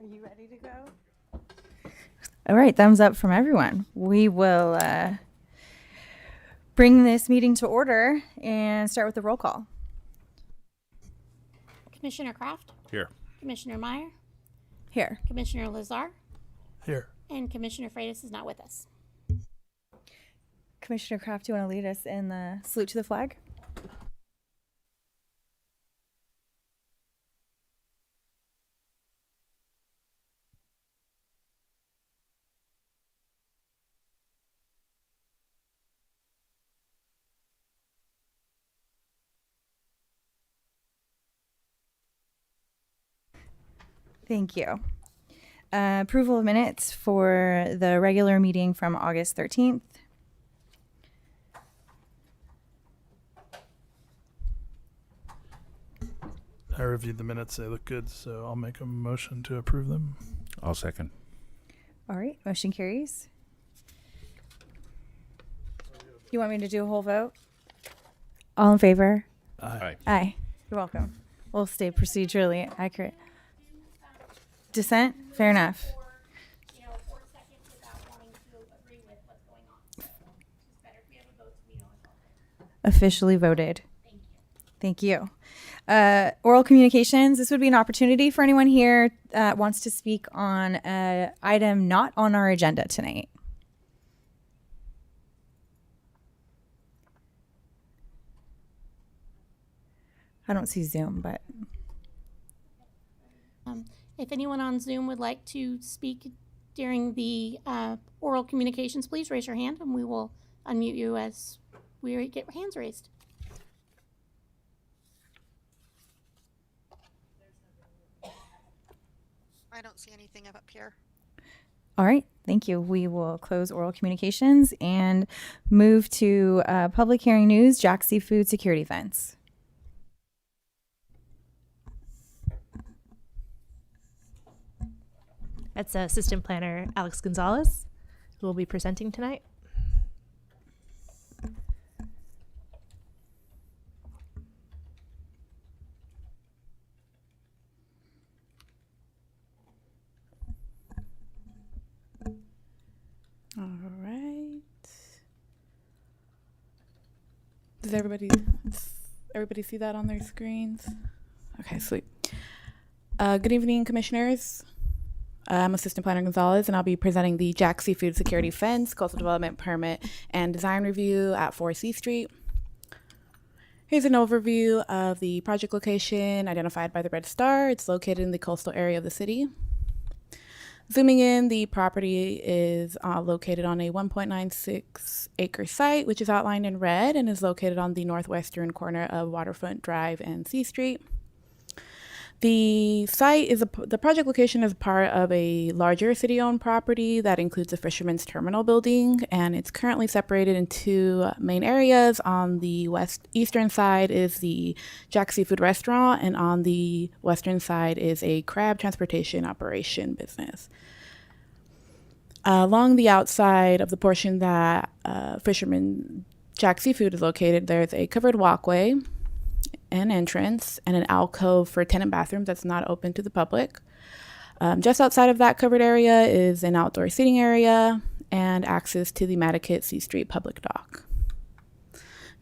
Are you ready to go? All right, thumbs up from everyone. We will bring this meeting to order and start with the roll call. Commissioner Kraft, Here. Commissioner Meyer, Here. Commissioner Lazar, Here. and Commissioner Freitas is not with us. Commissioner Kraft, do you want to lead us in the salute to the flag? Thank you. Approval of minutes for the regular meeting from August 13th. I reviewed the minutes. They look good, so I'll make a motion to approve them. I'll second. All right, motion carries. You want me to do a whole vote? All in favor? Aye. Aye. You're welcome. We'll stay procedurally accurate. Dissent? Fair enough. Or seconds without wanting to agree with what's going on. So it's better if we have a vote so we know it's all good. Officially voted. Thank you. Thank you. Oral communications. This would be an opportunity for anyone here that wants to speak on an item not on our agenda tonight. I don't see Zoom, but If anyone on Zoom would like to speak during the oral communications, please raise your hand and we will unmute you as we get hands raised. I don't see anything up here. all right. Thank you. We will close oral communications and move to public hearing news, Jack Seafood security fence. That's Assistant Planner Alex Gonzalez, who will be presenting tonight. All right. Does everybody see that on their screens? Okay, sweet. Good evening, commissioners. I'm Assistant Planner Gonzalez, and I'll be presenting the Jack Seafood Security Fence, Coastal Development Permit, and Design Review at 4 C Street. Here's an overview of the project location identified by the red star. It's located in the coastal area of the city. Zooming in, the property is located on a 1.96 acre site, which is outlined in red and is located on the northwestern corner of Waterfront Drive and C Street. The site is the project location is part of a larger city-owned property that includes a fisherman's terminal building, and it's currently separated in two main areas. On the eastern side is the Jack Seafood restaurant, and on the western side is a crab transportation operation business. Along the outside of the portion that Fisherman Jack Seafood is located, there's a covered walkway, an entrance, and an alcove for tenant bathrooms that's not open to the public. Just outside of that covered area is an outdoor seating area and access to the Mattakit C Street public dock.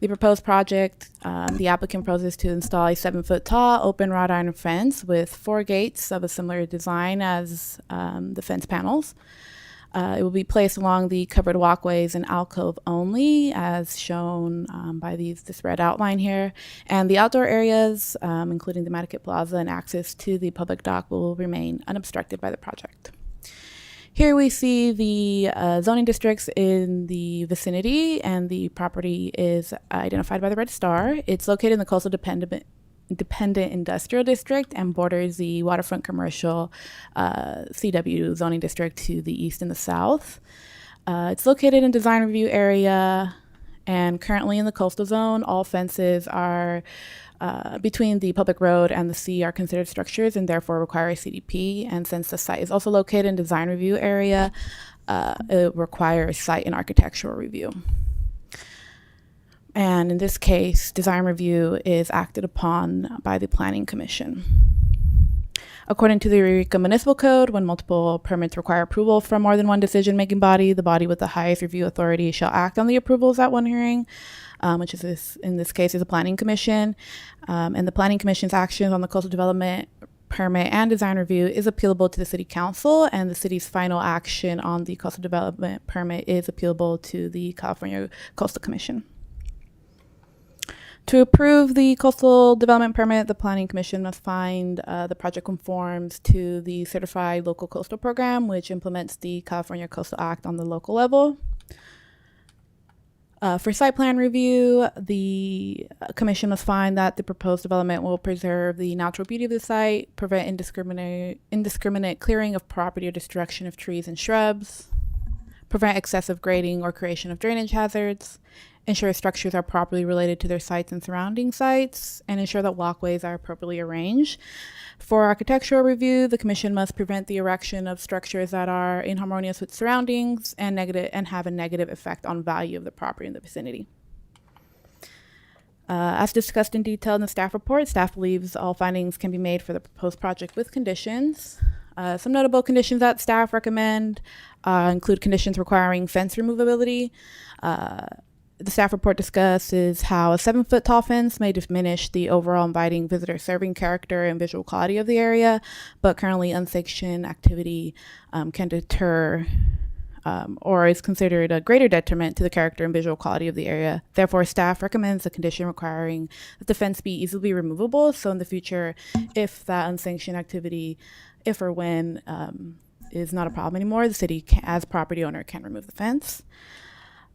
The proposed project, the applicant proposes to install a 7-foot tall open wrought iron fence with 4 gates of a similar design as the fence panels. It will be placed along the covered walkways and alcove only, as shown by this red outline here. And the outdoor areas, including the Mattakit Plaza and access to the public dock, will remain unobstructed by the project. Here we see the zoning districts in the vicinity, and the property is identified by the red star. It's located in the Coastal Dependent Industrial District and borders the Waterfront Commercial CW zoning district to the east and the south. It's located in design review area and currently in the coastal zone. All fences are between the public road and the sea are considered structures and therefore require a CDP. And since the site is also located in design review area, it requires site and architectural review. And in this case, design review is acted upon by the Planning Commission. According to the Eureka Municipal Code, when multiple permits require approval from more than one decision-making body, the body with the highest review authority shall act on the approvals at one hearing, which is in this case is the Planning Commission. And the Planning Commission's actions on the coastal development permit and design review is appealable to the City Council, and the city's final action on the coastal development permit is appealable to the California Coastal Commission. To approve the coastal development permit, the Planning Commission must find the project conforms to the Certified Local Coastal Program, which implements the California Coastal Act on the local level. For site plan review, the commission must find that the proposed development will preserve the natural beauty of the site, prevent indiscriminate clearing of property or destruction of trees and shrubs, prevent excessive grading or creation of drainage hazards, ensure structures are properly related to their sites and surrounding sites, and ensure that walkways are appropriately arranged. For architectural review, the commission must prevent the erection of structures that are inharmonious with surroundings and have a negative effect on value of the property in the vicinity. As discussed in detail in the staff report, staff believes all findings can be made for the proposed project with conditions. Some notable conditions that staff recommend include conditions requiring fence removability. The staff report discusses how a 7-foot tall fence may diminish the overall inviting visitor serving character and visual quality of the area, but currently unsanctioned activity can deter or is considered a greater detriment to the character and visual quality of the area. Therefore, staff recommends a condition requiring that the fence be easily removable. So in the future, if that unsanctioned activity, if or when is not a problem anymore, the city as property owner can remove the fence.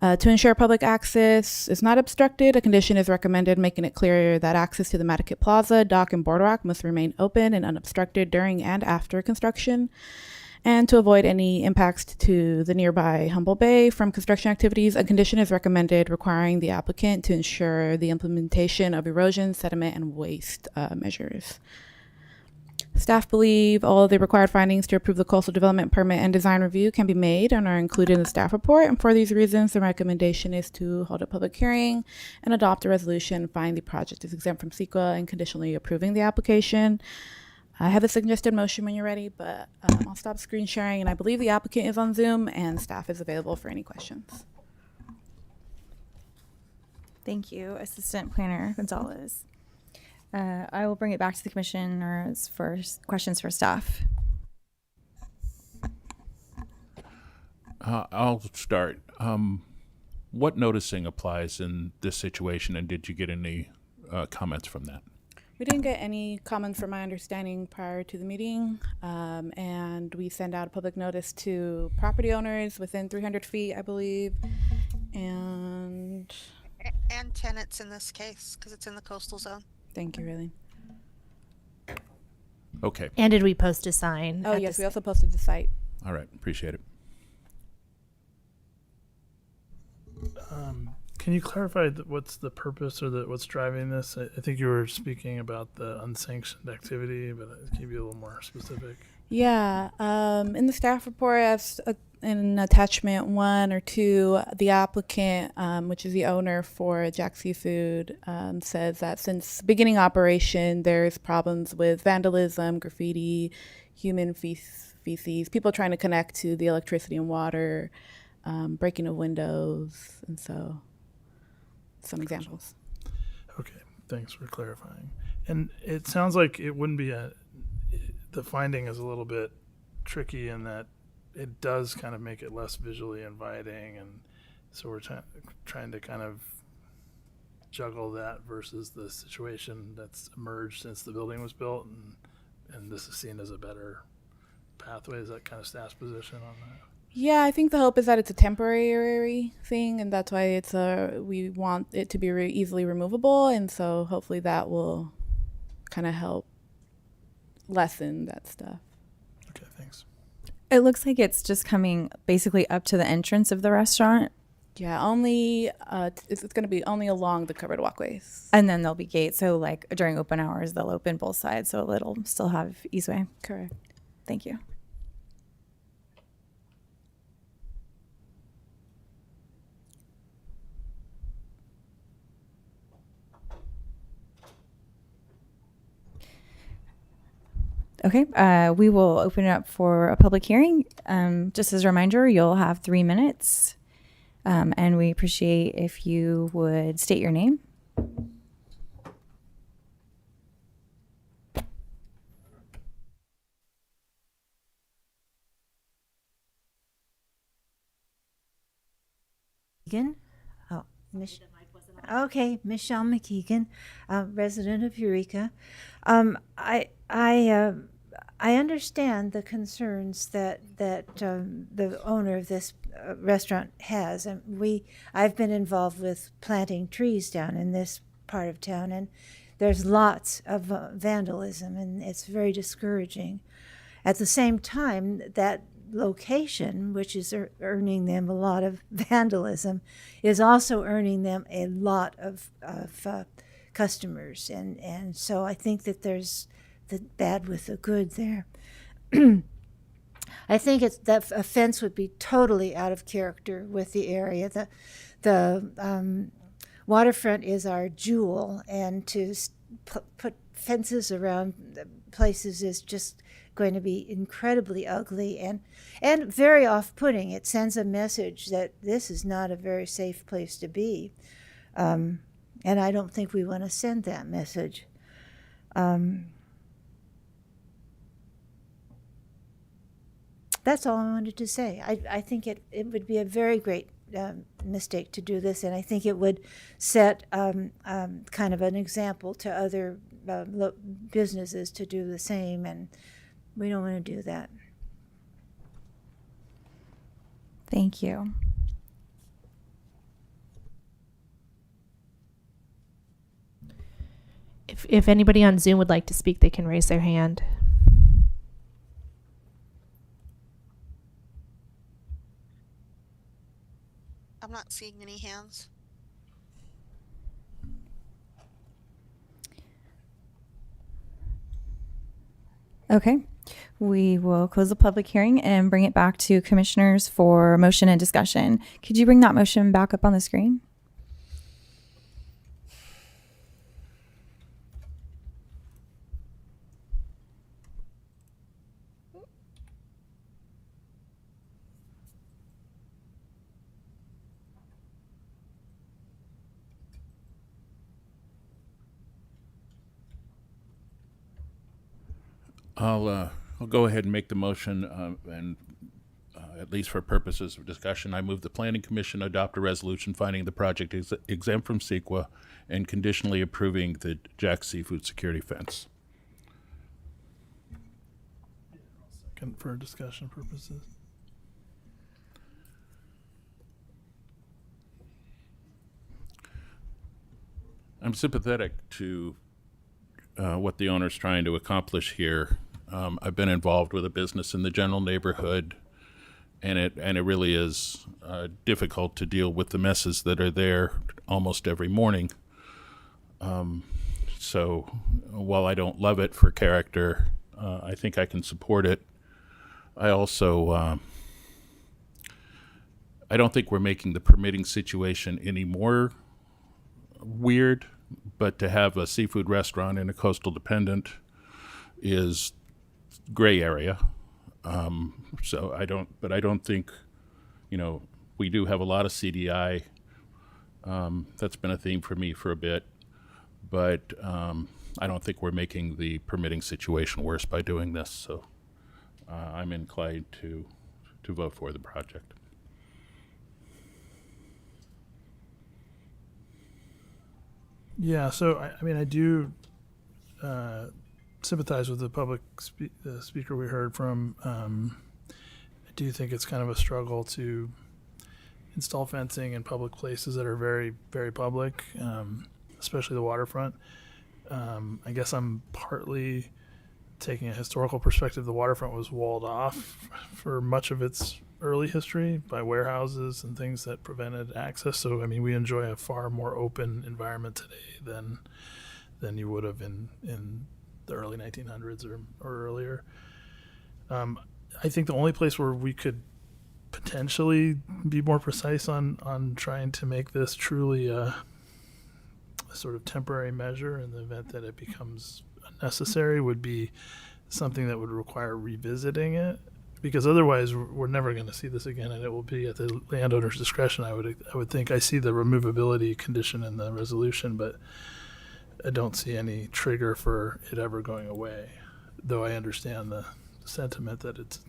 To ensure public access is not obstructed, a condition is recommended making it clear that access to the Matakit Plaza, dock, and boardwalk must remain open and unobstructed during and after construction. And to avoid any impacts to the nearby Humboldt Bay from construction activities, a condition is recommended requiring the applicant to ensure the implementation of erosion, sediment, and waste measures. Staff believe all of the required findings to approve the coastal development permit and design review can be made and are included in the staff report. And for these reasons, the recommendation is to hold a public hearing and adopt a resolution finding the project is exempt from CEQA and conditionally approving the application. I have a suggested motion when you're ready, but I'll stop screen sharing, and I believe the applicant is on Zoom and staff is available for any questions. Thank you, Assistant Planner Gonzalez. I will bring it back to the commissioners for questions for staff. I'll start. What noticing applies in this situation, and did you get any comments from that? We didn't get any comments from my understanding prior to the meeting, and we send out a public notice to property owners within 300 feet, I believe, and And tenants in this case, because it's in the coastal zone. thank you, really. Okay. And did we post a sign? Oh, at yes, the we also posted the site. All right. Appreciate it. Can you clarify what's the purpose or what's driving this? I think you were speaking about the unsanctioned activity, but can you be a little more specific? Yeah, in the staff report, as in attachment 1 or 2, the applicant, which is the owner for Jack Seafood, says that since beginning operation, there's problems with vandalism, graffiti, human feces, people trying to connect to the electricity and water, breaking of windows, and so some examples. Okay, thanks for clarifying. And it sounds like it wouldn't be the finding is a little bit tricky in that it does kind of make it less visually inviting, and so we're trying to kind of juggle that versus the situation that's emerged since the building was built, and this is seen as a better pathway. Is that kind of staff's position on that? Yeah, I think the hope is that it's a temporary thing, and that's why we want it to be easily removable, and so hopefully that will kind of help lessen that stuff. Okay, thanks. It looks like it's just coming basically up to the entrance of the restaurant, Yeah, only it's going to be only along the covered walkways. and then there'll be gates. So like during open hours, they'll open both sides, so it'll still have easeway. Correct. Thank you. Okay, we will open it up for a public hearing. Just as a reminder, you'll have 3 minutes. And we appreciate if you would state your name. McKeegan. Oh, okay, Michelle McKeegan, resident of Eureka. I understand the concerns that the owner of this restaurant has, and I've been involved with planting trees down in this part of town, and there's lots of vandalism, and it's very discouraging. At the same time, that location, which is earning them a lot of vandalism, is also earning them a lot of customers, and so I think that there's the bad with the good there. I think that a fence would be totally out of character with the area. The waterfront is our jewel, and to put fences around places is just going to be incredibly ugly and very off-putting. It sends a message that this is not a very safe place to be, and I don't think we want to send that message. That's all I wanted to say. I think it would be a very great mistake to do this, and I think it would set kind of an example to other businesses to do the same, and we don't want to do that. Thank you. If anybody on Zoom would like to speak, they can raise their hand. I'm not seeing any hands. Okay, we will close the public hearing and bring it back to commissioners for motion and discussion. Could you bring that motion back up on the screen? I'll go ahead and make the motion, and at least for purposes of discussion, I move the Planning Commission adopt a resolution finding the project exempt from CEQA and conditionally approving the Jack's Seafood security fence. Second for discussion purposes. I'm sympathetic to what the owner's trying to accomplish here. I've been involved with a business in the general neighborhood, and it really is difficult to deal with the messes that are there almost every morning. So while I don't love it for character, I think I can support it. I also I don't think we're making the permitting situation any more weird, but to have a seafood restaurant in a coastal dependent is gray area. So I don't think, we do have a lot of CDI. That's been a theme for me for a bit, but I don't think we're making the permitting situation worse by doing this. So I'm inclined to vote for the project. Yeah, so I do sympathize with the public speaker we heard from. I do think it's kind of a struggle to install fencing in public places that are very, very public, especially the waterfront. I guess I'm partly taking a historical perspective. The waterfront was walled off for much of its early history by warehouses and things that prevented access. So, we enjoy a far more open environment today than you would have in the early 1900s or earlier. I think the only place where we could potentially be more precise on trying to make this truly a sort of temporary measure in the event that it becomes unnecessary would be something that would require revisiting it, because otherwise we're never going to see this again, and it will be at the landowner's discretion. I would think. I see the removability condition in the resolution, but I don't see any trigger for it ever going away, though I understand the sentiment that it's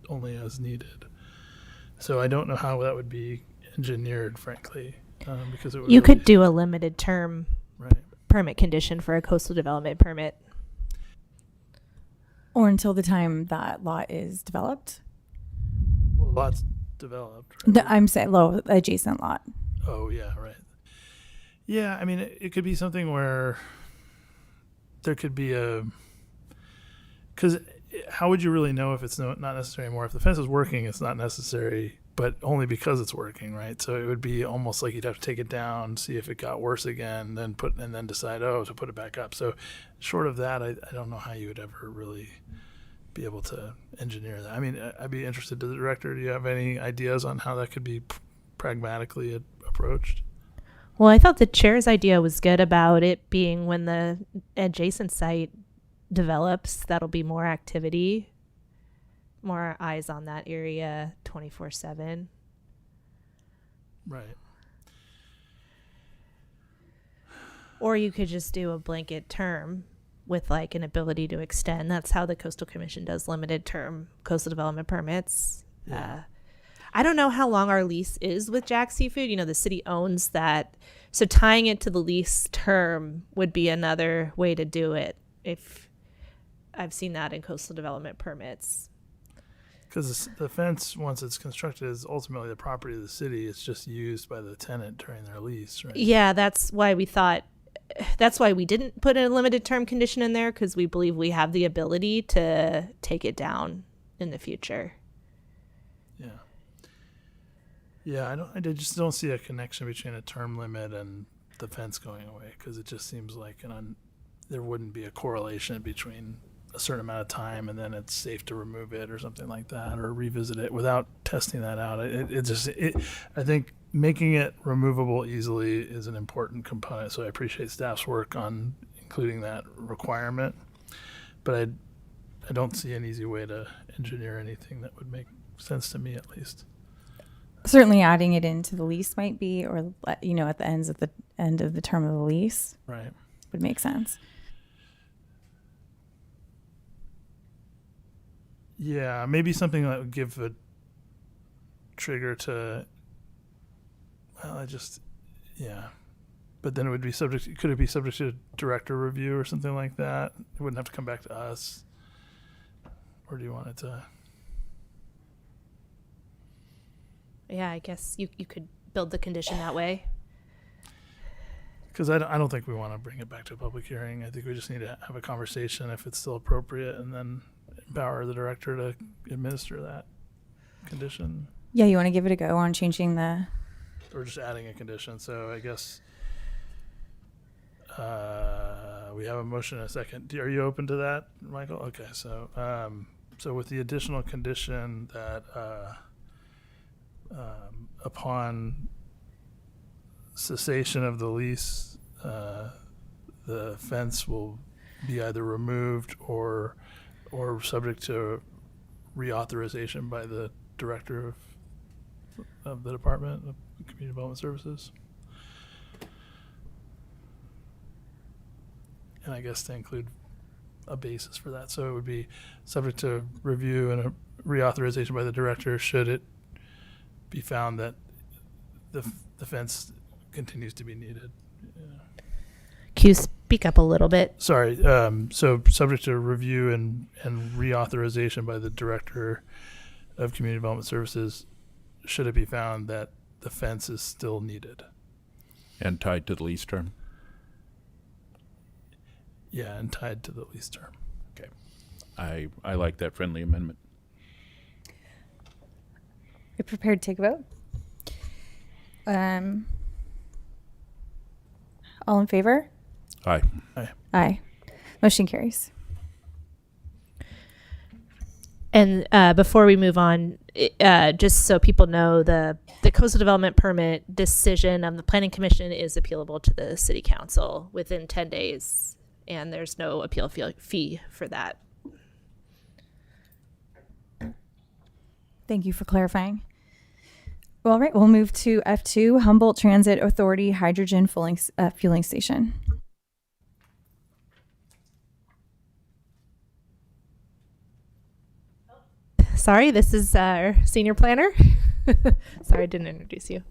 only as needed. So I don't know how that would be engineered, frankly, because it would You really, could do a limited term right. permit condition for a coastal development permit. Or until the time that lot is developed. Well, lots developed. Right? I'm saying low adjacent lot. Oh yeah, right. Yeah, I mean, it could be something where there could be because how would you really know if it's not necessary anymore? If the fence is working, it's not necessary, but only because it's working, right? So it would be almost like you'd have to take it down, see if it got worse again, then decide, to put it back up. So short of that, I don't know how you would ever really be able to engineer that. I mean, I'd be interested to the director. Do you have any ideas on how that could be pragmatically approached? Well, I thought the chair's idea was good about it being when the adjacent site develops, that'll be more activity, more eyes on that area 24/7. Right. Or you could just do a blanket term with like an ability to extend. That's how the Coastal Commission does limited term coastal development permits. Yeah. I don't know how long our lease is with Jack Seafood. You know, the city owns that. So tying it to the lease term would be another way to do it. If I've seen that in coastal development permits. Because the fence, once it's constructed, is ultimately the property of the city. It's just used by the tenant during their lease, right? Yeah, that's why we didn't put a limited term condition in there, because we believe we have the ability to take it down in the future. Yeah. Yeah, I just don't see a connection between a term limit and the fence going away, because it just seems like there wouldn't be a correlation between a certain amount of time and then it's safe to remove it or something like that, or revisit it without testing that out. I think making it removable easily is an important component. So I appreciate staff's work on including that requirement, but I don't see an easy way to engineer anything that would make sense to me, at least. Certainly adding it into the lease might be, or at the end of the term of the lease Right. would make sense. Yeah, maybe something that would give a trigger to. Well, but then it would be subject. Could it be subject to director review or something like that? It wouldn't have to come back to us. Or do you want it to? Yeah, I guess you could build the condition that way. Because I don't think we want to bring it back to a public hearing. I think we just need to have a conversation if it's still appropriate, and then empower the director to administer that condition. Yeah, you want to give it a go on changing the. Or just adding a condition. So I guess we have a motion and a second. Are you open to that, Michael? Okay, so with the additional condition that upon cessation of the lease, the fence will be either removed or subject to reauthorization by the director of the Department of Community Development Services. And I guess to include a basis for that. So it would be subject to review and a reauthorization by the director should it be found that the fence continues to be needed. Yeah. Can you speak up a little bit? Sorry. So subject to review and reauthorization by the director of Community Development Services should it be found that the fence is still needed. And tied to the lease term. Yeah, and tied to the lease term. Okay. I like that friendly amendment. You're prepared to take a vote? All in favor? Aye. Aye. Motion carries. And before we move on, just so people know, the coastal development permit decision of the Planning Commission is appealable to the City Council within 10 days, and there's no appeal fee for that. Thank you for clarifying. Well, all right, we'll move to F2, Humboldt Transit Authority Hydrogen Fueling Station. Sorry, this is our senior planner. Sorry, I didn't introduce you.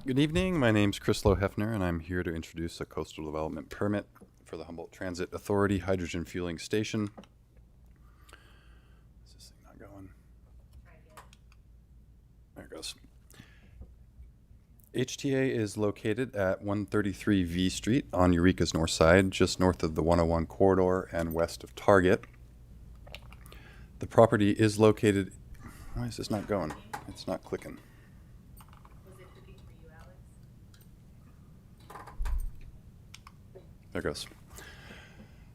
Good evening. My name's Chris Lowe Hefner, and I'm here to introduce a coastal development permit for the Humboldt Transit Authority Hydrogen Fueling Station. Is this thing not going? There it goes. HTA is located at 133 V Street on Eureka's north side, just north of the 101 corridor and west of Target. The property is located. Why is this not going? It's not clicking. There it goes.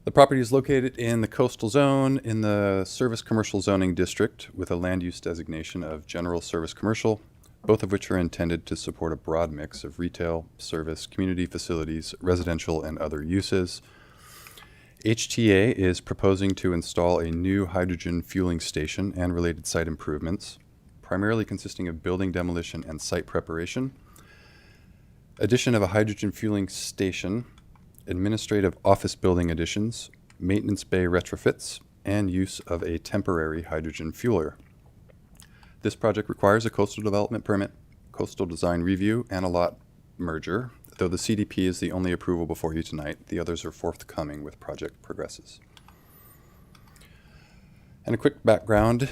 The property is located in the coastal zone in the Service Commercial Zoning District with a land use designation of General Service Commercial, both of which are intended to support a broad mix of retail, service, community facilities, residential, and other uses. HTA is proposing to install a new hydrogen fueling station and related site improvements, primarily consisting of building demolition and site preparation, addition of a hydrogen fueling station, administrative office building additions, maintenance bay retrofits, and use of a temporary hydrogen fueler. This project requires a coastal development permit, coastal design review, and a lot merger. Though the CDP is the only approval before you tonight, the others are forthcoming with project progresses. And a quick background.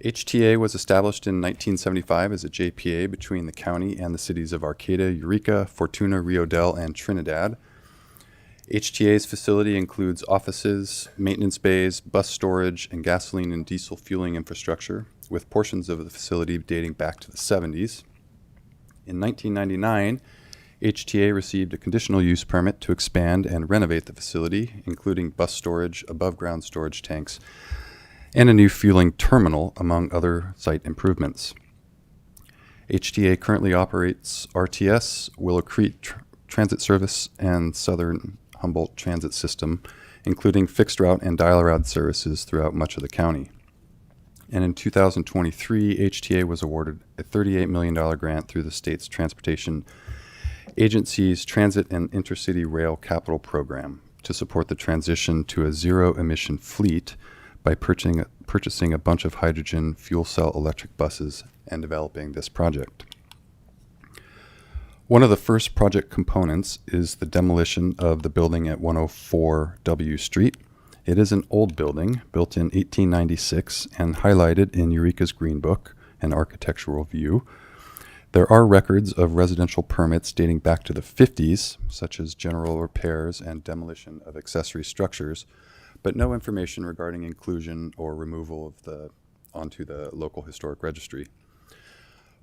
HTA was established in 1975 as a JPA between the county and the cities of Arcata, Eureka, Fortuna, Rio Dell, and Trinidad. HTA's facility includes offices, maintenance bays, bus storage, and gasoline and diesel fueling infrastructure, with portions of the facility dating back to the 70s. In 1999, HTA received a conditional use permit to expand and renovate the facility, including bus storage, above-ground storage tanks, and a new fueling terminal, among other site improvements. HTA currently operates RTS, Willow Creek Transit Service, and Southern Humboldt Transit System, including fixed route and dial route services throughout much of the county. And in 2023, HTA was awarded a $38 million grant through the state's Transportation Agency's Transit and Intercity Rail Capital Program to support the transition to a zero-emission fleet by purchasing a bunch of hydrogen fuel cell electric buses and developing this project. One of the first project components is the demolition of the building at 104 W Street. It is an old building built in 1896 and highlighted in Eureka's Green Book, an architectural view. There are records of residential permits dating back to the 50s, such as general repairs and demolition of accessory structures, but no information regarding inclusion or removal of onto the local historic registry.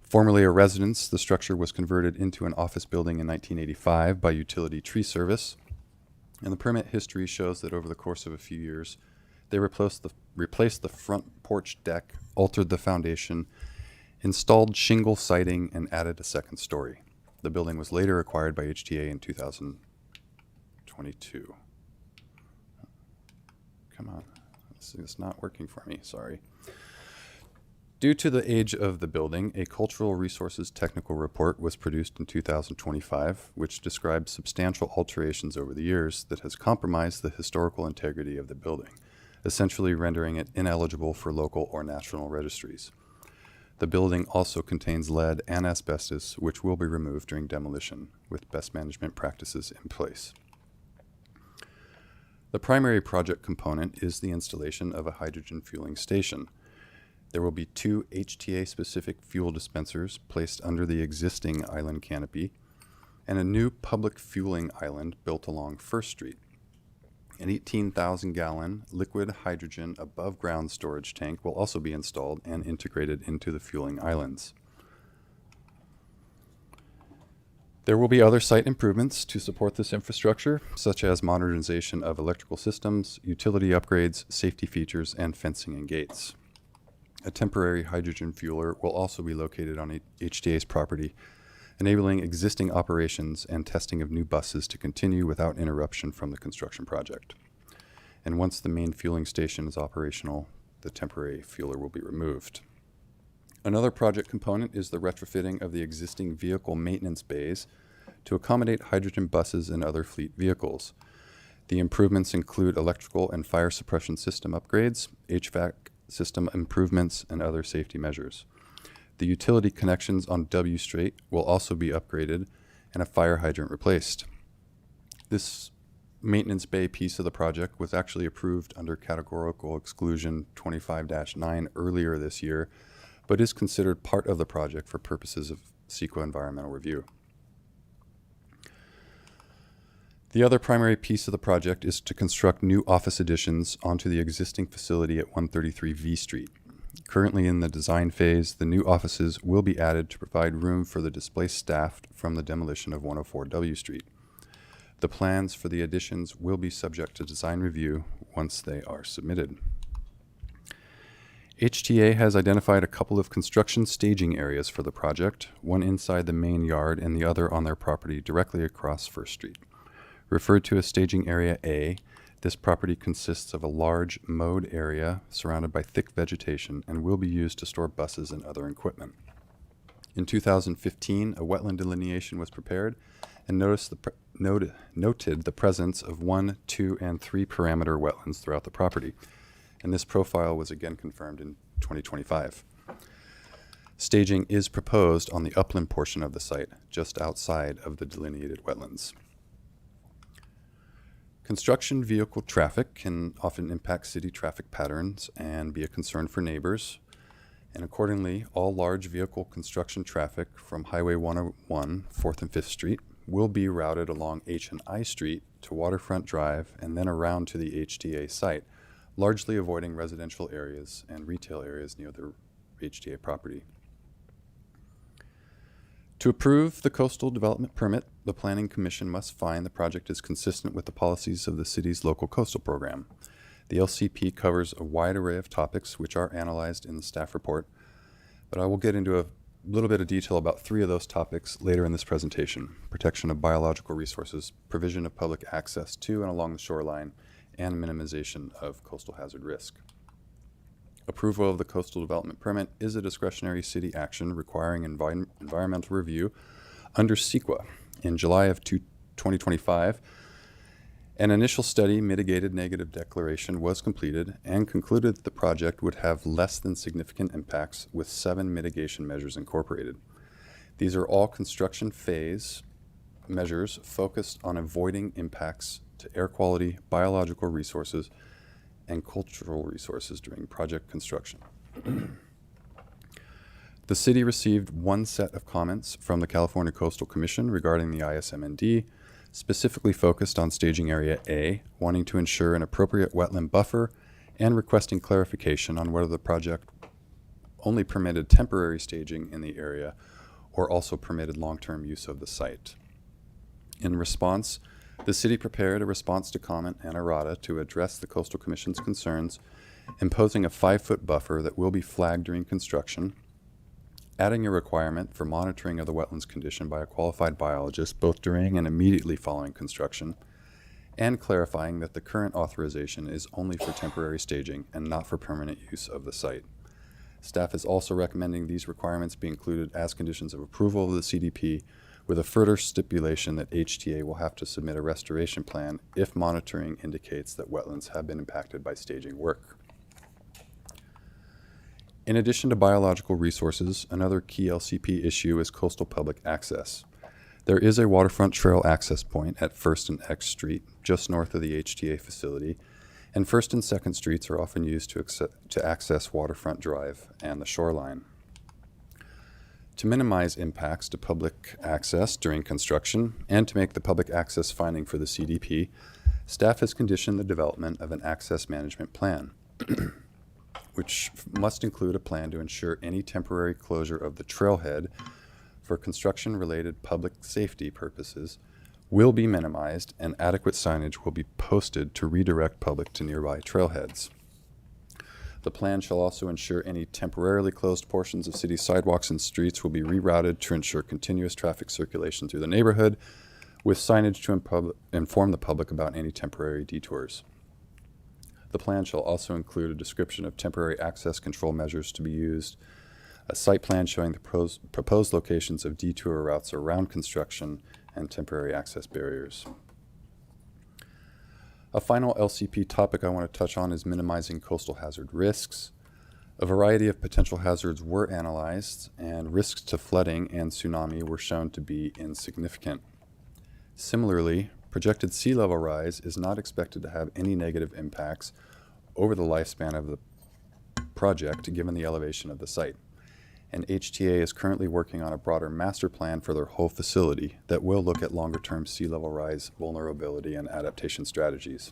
Formerly a residence, the structure was converted into an office building in 1985 by Utility Tree Service, and the permit history shows that over the course of a few years, they replaced the front porch deck, altered the foundation, installed shingle siding, and added a second story. The building was later acquired by HTA in 2022. Come on, this is not working for me, sorry. Due to the age of the building, a Cultural Resources Technical Report was produced in 2025, which describes substantial alterations over the years that has compromised the historical integrity of the building, essentially rendering it ineligible for local or national registries. The building also contains lead and asbestos, which will be removed during demolition, with best management practices in place. The primary project component is the installation of a hydrogen fueling station. There will be 2 HTA-specific fuel dispensers placed under the existing island canopy and a new public fueling island built along First Street. An 18,000-gallon liquid hydrogen above-ground storage tank will also be installed and integrated into the fueling islands. There will be other site improvements to support this infrastructure, such as modernization of electrical systems, utility upgrades, safety features, and fencing and gates. A temporary hydrogen fueler will also be located on HTA's property enabling existing operations and testing of new buses to continue without interruption from the construction project. And once the main fueling station is operational, the temporary fueler will be removed. Another project component is the retrofitting of the existing vehicle maintenance bays to accommodate hydrogen buses and other fleet vehicles. The improvements include electrical and fire suppression system upgrades, HVAC system improvements, and other safety measures. The utility connections on W Street will also be upgraded and a fire hydrant replaced. This maintenance bay piece of the project was actually approved under categorical exclusion 25-9 earlier this year, but is considered part of the project for purposes of CEQA environmental review. The other primary piece of the project is to construct new office additions onto the existing facility at 133 V Street. Currently in the design phase, the new offices will be added to provide room for the displaced staff from the demolition of 104 W Street. The plans for the additions will be subject to design review once they are submitted. HTA has identified a couple of construction staging areas for the project, one inside the main yard and the other on their property directly across First Street. Referred to as Staging Area A, this property consists of a large mowed area surrounded by thick vegetation and will be used to store buses and other equipment. In 2015, a wetland delineation was prepared and noted the presence of 1, 2, and 3 parameter wetlands throughout the property, and this profile was again confirmed in 2025. Staging is proposed on the upland portion of the site, just outside of the delineated wetlands. Construction vehicle traffic can often impact city traffic patterns and be a concern for neighbors. And accordingly, all large vehicle construction traffic from Highway 101, 4th and 5th Street will be routed along H and I Street to Waterfront Drive and then around to the HTA site, largely avoiding residential areas and retail areas near the HTA property. To approve the coastal development permit, the Planning Commission must find the project is consistent with the policies of the city's local coastal program. The LCP covers a wide array of topics which are analyzed in the staff report, but I will get into a little bit of detail about 3 of those topics later in this presentation: protection of biological resources, provision of public access to and along the shoreline, and minimization of coastal hazard risk. Approval of the coastal development permit is a discretionary city action requiring environmental review under CEQA. In July of 2025, an initial study mitigated negative declaration was completed and concluded that the project would have less than significant impacts with 7 mitigation measures incorporated. These are all construction phase measures focused on avoiding impacts to air quality, biological resources, and cultural resources during project construction. The city received 1 set of comments from the California Coastal Commission regarding the ISMND, specifically focused on Staging Area A, wanting to ensure an appropriate wetland buffer and requesting clarification on whether the project only permitted temporary staging in the area or also permitted long-term use of the site. In response, the city prepared a response to comment and errata to address the Coastal Commission's concerns, imposing a 5-foot buffer that will be flagged during construction, adding a requirement for monitoring of the wetlands condition by a qualified biologist both during and immediately following construction, and clarifying that the current authorization is only for temporary staging and not for permanent use of the site. Staff is also recommending these requirements be included as conditions of approval of the CDP, with a further stipulation that HTA will have to submit a restoration plan if monitoring indicates that wetlands have been impacted by staging work. In addition to biological resources, another key LCP issue is coastal public access. There is a waterfront trail access point at 1st and X Street, just north of the HTA facility, and 1st and 2nd Streets are often used to access Waterfront Drive and the shoreline. To minimize impacts to public access during construction and to make the public access finding for the CDP, staff has conditioned the development of an access management plan, which must include a plan to ensure any temporary closure of the trailhead for construction-related public safety purposes will be minimized and adequate signage will be posted to redirect public to nearby trailheads. The plan shall also ensure any temporarily closed portions of city sidewalks and streets will be rerouted to ensure continuous traffic circulation through the neighborhood, with signage to inform the public about any temporary detours. The plan shall also include a description of temporary access control measures to be used, a site plan showing the proposed locations of detour routes around construction, and temporary access barriers. A final LCP topic I want to touch on is minimizing coastal hazard risks. A variety of potential hazards were analyzed, and risks to flooding and tsunami were shown to be insignificant. Similarly, projected sea level rise is not expected to have any negative impacts over the lifespan of the project given the elevation of the site. And HTA is currently working on a broader master plan for their whole facility that will look at longer-term sea level rise, vulnerability, and adaptation strategies.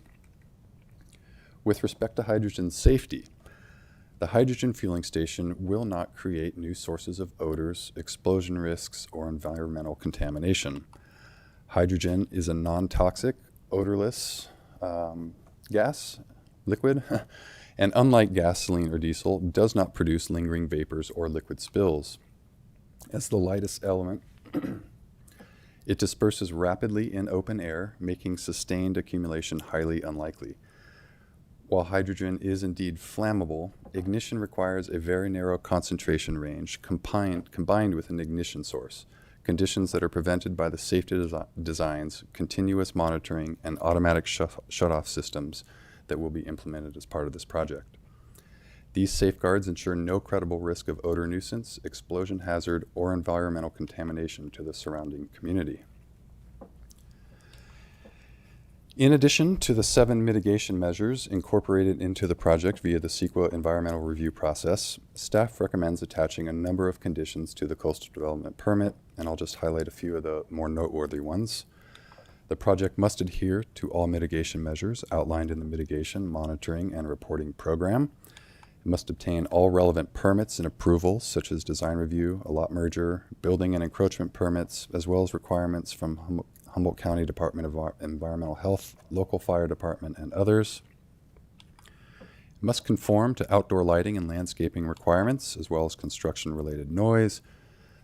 With respect to hydrogen safety, the hydrogen fueling station will not create new sources of odors, explosion risks, or environmental contamination. Hydrogen is a non-toxic, odorless liquid, and unlike gasoline or diesel, does not produce lingering vapors or liquid spills. As the lightest element, it disperses rapidly in open air, making sustained accumulation highly unlikely. While hydrogen is indeed flammable, ignition requires a very narrow concentration range combined with an ignition source, conditions that are prevented by the safety designs, continuous monitoring, and automatic shut-off systems that will be implemented as part of this project. These safeguards ensure no credible risk of odor nuisance, explosion hazard, or environmental contamination to the surrounding community. In addition to the 7 mitigation measures incorporated into the project via the CEQA environmental review process, staff recommends attaching a number of conditions to the coastal development permit, and I'll just highlight a few of the more noteworthy ones. The project must adhere to all mitigation measures outlined in the mitigation, monitoring, and reporting program. It must obtain all relevant permits and approvals, such as design review, a lot merger, building and encroachment permits, as well as requirements from Humboldt County Department of Environmental Health, local fire department, and others. It must conform to outdoor lighting and landscaping requirements, as well as construction-related noise.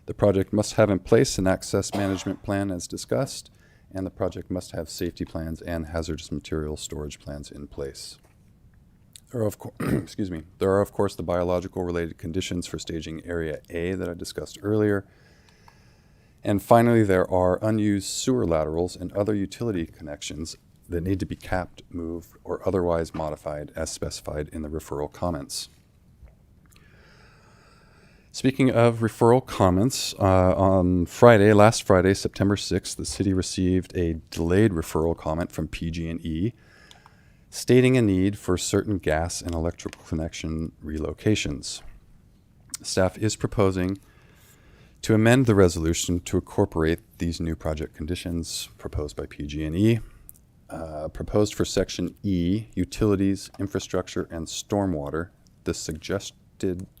The project must have in place an access management plan as discussed, and the project must have safety plans and hazardous materials storage plans in place. There are, of course, the biological related conditions for staging Area A that I discussed earlier. And finally, there are unused sewer laterals and other utility connections that need to be capped, moved, or otherwise modified as specified in the referral comments. Speaking of referral comments, on last Friday, September 6th, the city received a delayed referral comment from PG&E stating a need for certain gas and electrical connection relocations. Staff is proposing to amend the resolution to incorporate these new project conditions proposed by PG&E. Proposed for Section E, Utilities, Infrastructure, and Stormwater, the suggested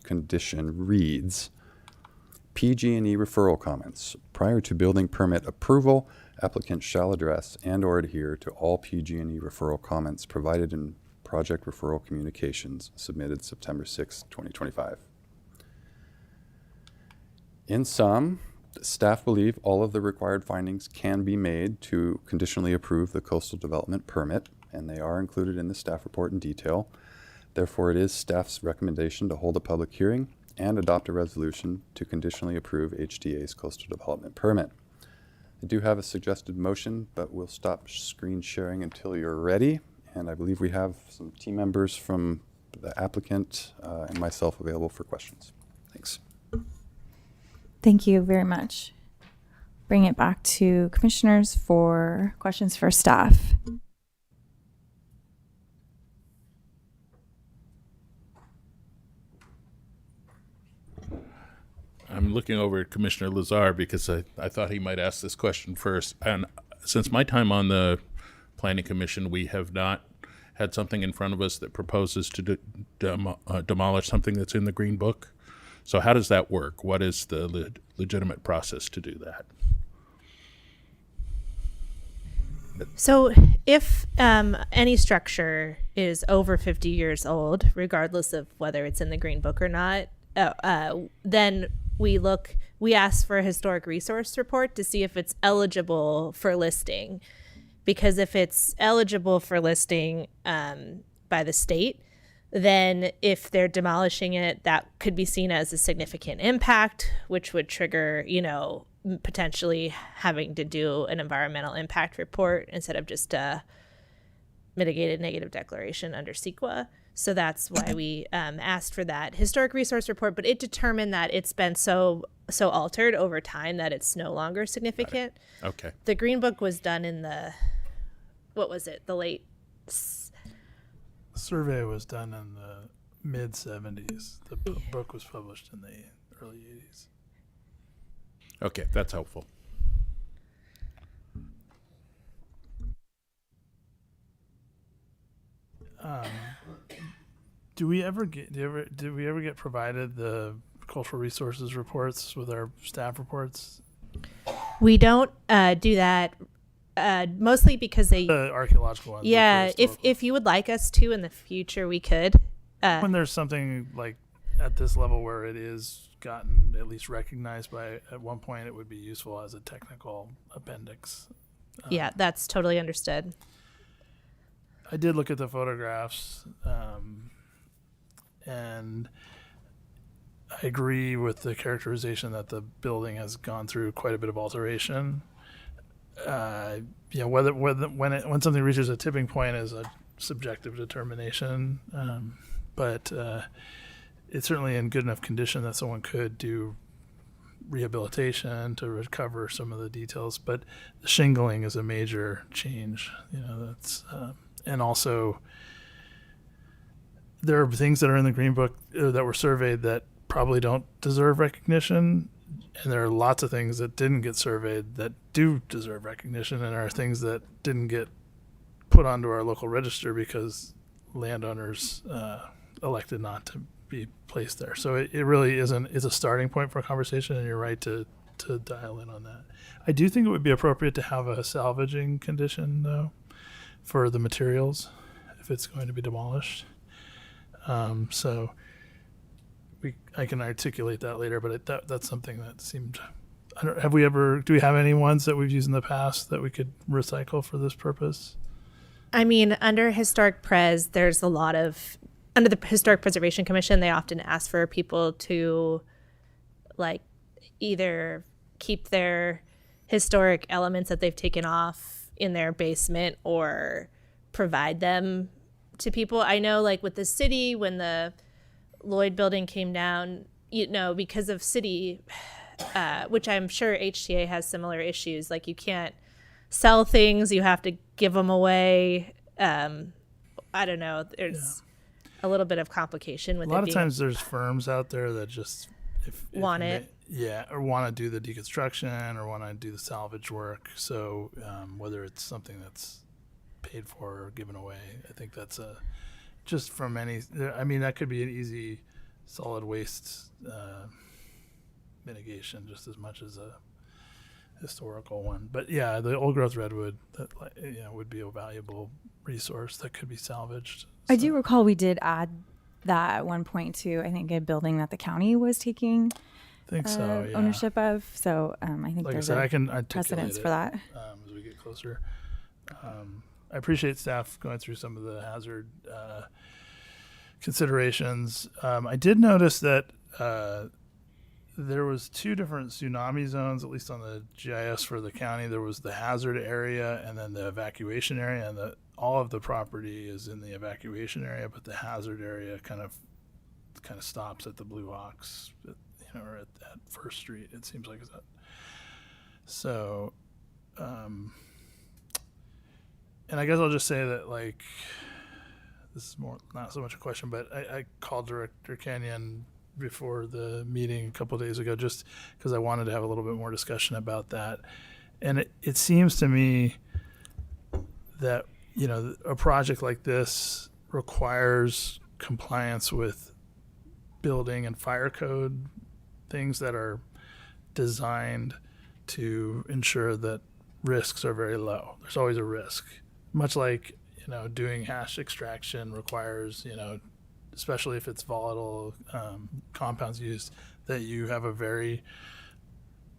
condition reads, PG&E referral comments. Prior to building permit approval, applicant shall address and/or adhere to all PG&E referral comments provided in project referral communications submitted September 6, 2025. In sum, staff believe all of the required findings can be made to conditionally approve the coastal development permit, and they are included in the staff report in detail. Therefore, it is staff's recommendation to hold a public hearing and adopt a resolution to conditionally approve HTA's coastal development permit. I do have a suggested motion, but we'll stop screen sharing until you're ready. And I believe we have some team members from the applicant and myself available for questions. Thanks. Thank you very much. Bring it back to commissioners for questions for staff. I'm looking over at Commissioner Lazar because I thought he might ask this question first. And since my time on the Planning Commission, we have not had something in front of us that proposes to demolish something that's in the Green Book. So how does that work? What is the legitimate process to do that? So if any structure is over 50 years old, regardless of whether it's in the Green Book or not, then we ask for a historic resource report to see if it's eligible for listing. Because if it's eligible for listing by the state, then if they're demolishing it, that could be seen as a significant impact, which would trigger, potentially having to do an environmental impact report instead of just a mitigated negative declaration under CEQA. So that's why we asked for that historic resource report, but it determined that it's been so altered over time that it's no longer significant. Okay. The Green Book was done in the late. The survey was done in the mid 70s. The book was published in the early 80s. Okay, that's helpful. Did we ever get provided the cultural resources reports with our staff reports? We don't do that mostly because they. The archaeological ones. Yeah, if you would like us to in the future, we could. When there's something like at this level where it is gotten at least recognized by at one point, it would be useful as a technical appendix. Yeah, that's totally understood. I did look at the photographs, and I agree with the characterization that the building has gone through quite a bit of alteration. When something reaches a tipping point is a subjective determination, but it's certainly in good enough condition that someone could do rehabilitation to recover some of the details. But the shingling is a major change. That's and also there are things that are in the Green Book that were surveyed that probably don't deserve recognition. And there are lots of things that didn't get surveyed that do deserve recognition, and are things that didn't get put onto our local register because landowners elected not to be placed there. So it really is a starting point for a conversation, and you're right to dial in on that. I do think it would be appropriate to have a salvaging condition, though, for the materials if it's going to be demolished. So I can articulate that later, but that's something that seemed. Do we have any ones that we've used in the past that we could recycle for this purpose? I mean, under Historic Pres, there's a lot of, under the Historic Preservation Commission, they often ask for people to either keep their historic elements that they've taken off in their basement or provide them to people. I know with the city, when the Lloyd building came down, because of city, which I'm sure HTA has similar issues. You can't sell things, you have to give them away. I don't know. There's a little bit of complication with it. A lot of times there's firms out there that just want it. Or want to do the deconstruction or want to do the salvage work. So whether it's something that's paid for or given away, I think that's just from any. I mean, that could be an easy solid waste mitigation just as much as a historical one. But yeah, the old growth redwood that would be a valuable resource that could be salvaged. I do recall we did add that at one point to, I think, a building that the county was taking ownership of. So I think there's I can articulate precedence for that. As we get closer. I appreciate staff going through some of the hazard considerations. I did notice that there was two different tsunami zones, at least on the GIS for the county. There was the hazard area and then the evacuation area, and all of the property is in the evacuation area, but the hazard area kind of stops at the Blue Ox, or at First Street. It seems like that. So, and I guess I'll just say that this is not so much a question, but I called Director Kenyon before the meeting a couple of days ago just because I wanted to have a little bit more discussion about that. And it seems to me that a project like this requires compliance with building and fire code, things that are designed to ensure that risks are very low. There's always a risk, much like, doing hash extraction requires, especially if it's volatile compounds used, that you have a very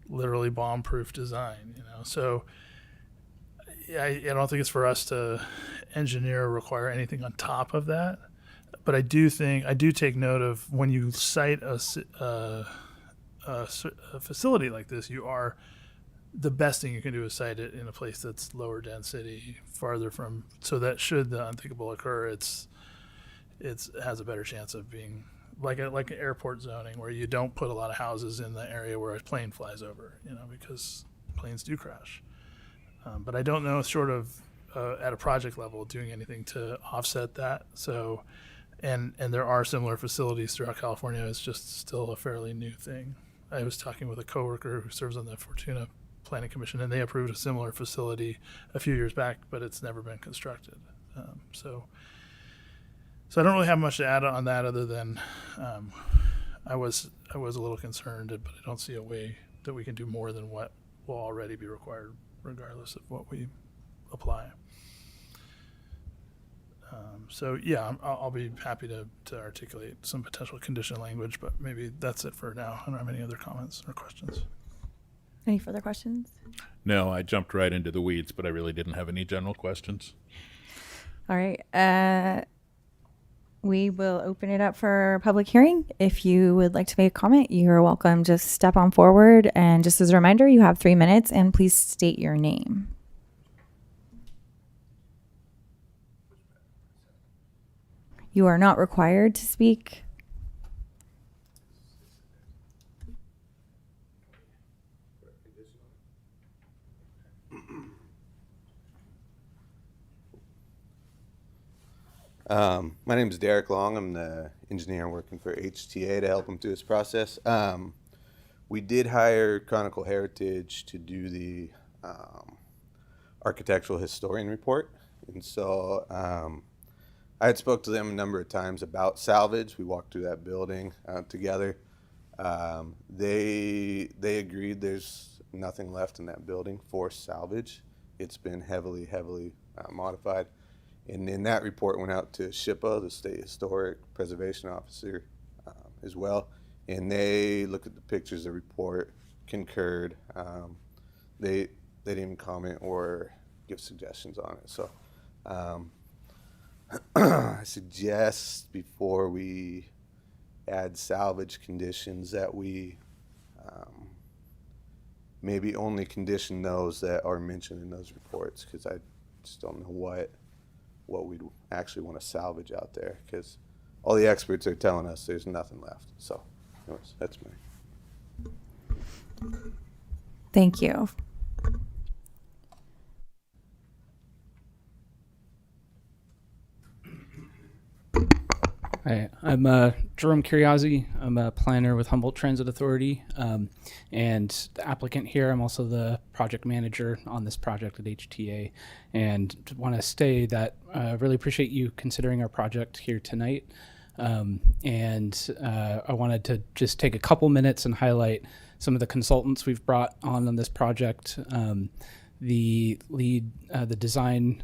literally bomb-proof design. So I don't think it's for us to engineer or require anything on top of that. But I do take note of when you cite a facility like this, the best thing you can do is site it in a place that's lower density, farther from, so that should the unthinkable occur, it has a better chance of being like an airport zoning, where you don't put a lot of houses in the area where a plane flies over, because planes do crash. But I don't know, short of at a project level, doing anything to offset that. So, and there are similar facilities throughout California. It's just still a fairly new thing. I was talking with a coworker who serves on the Fortuna Planning Commission, and they approved a similar facility a few years back, but it's never been constructed. So I don't really have much to add on that, other than I was a little concerned, but I don't see a way that we can do more than what will already be required, regardless of what we apply. So yeah, I'll be happy to articulate some potential condition language, but maybe that's it for now. I don't have any other comments or questions. Any further questions? No, I jumped right into the weeds, but I really didn't have any general questions. All right. We will open it up for public hearing. If you would like to make a comment, you're welcome. Just step on forward. And just as a reminder, you have 3 minutes, and please state your name. You are not required to speak. My name is Derek Long. I'm the engineer working for HTA to help him through this process. We did hire Chronicle Heritage to do the architectural historian report. And so I had spoke to them a number of times about salvage. We walked through that building together. They agreed there's nothing left in that building for salvage. It's been heavily modified. And then that report went out to SHPA, the State Historic Preservation Officer, as well. And they looked at the pictures, the report, concurred. They didn't even comment or give suggestions on it. So I suggest before we add salvage conditions that we maybe only condition those that are mentioned in those reports, because I just don't know what we'd actually want to salvage out there, because all the experts are telling us there's nothing left. So anyways, that's me. Thank you. Hi, I'm Jerome Curiozzi. I'm a planner with Humboldt Transit Authority, and the applicant here. I'm also the project manager on this project at HTA, and want to say that I really appreciate you considering our project here tonight. And I wanted to just take a couple minutes and highlight some of the consultants we've brought on this project. The design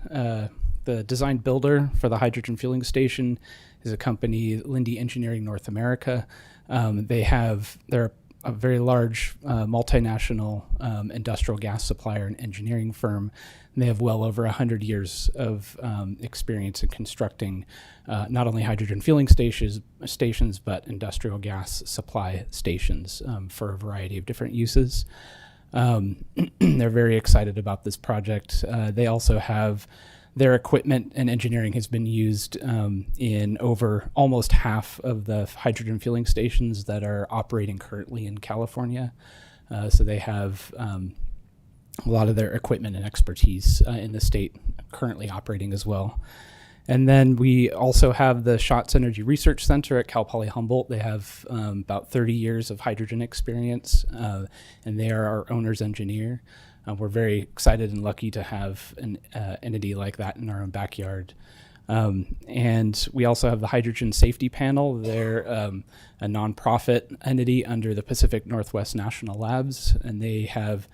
builder for the hydrogen fueling station is a company, Linde Engineering North America. They're a very large multinational industrial gas supplier and engineering firm. And they have well over 100 years of experience in constructing not only hydrogen fueling stations, but industrial gas supply stations for a variety of different uses. They're very excited about this project. They also have their equipment and engineering has been used in over almost half of the hydrogen fueling stations that are operating currently in California. So they have a lot of their equipment and expertise in the state currently operating as well. And then we also have the Schatz Energy Research Center at Cal Poly Humboldt. They have about 30 years of hydrogen experience, and they are our owner's engineer. We're very excited and lucky to have an entity like that in our own backyard. And we also have the Hydrogen Safety Panel. They're a nonprofit entity under the Pacific Northwest National Labs, and they have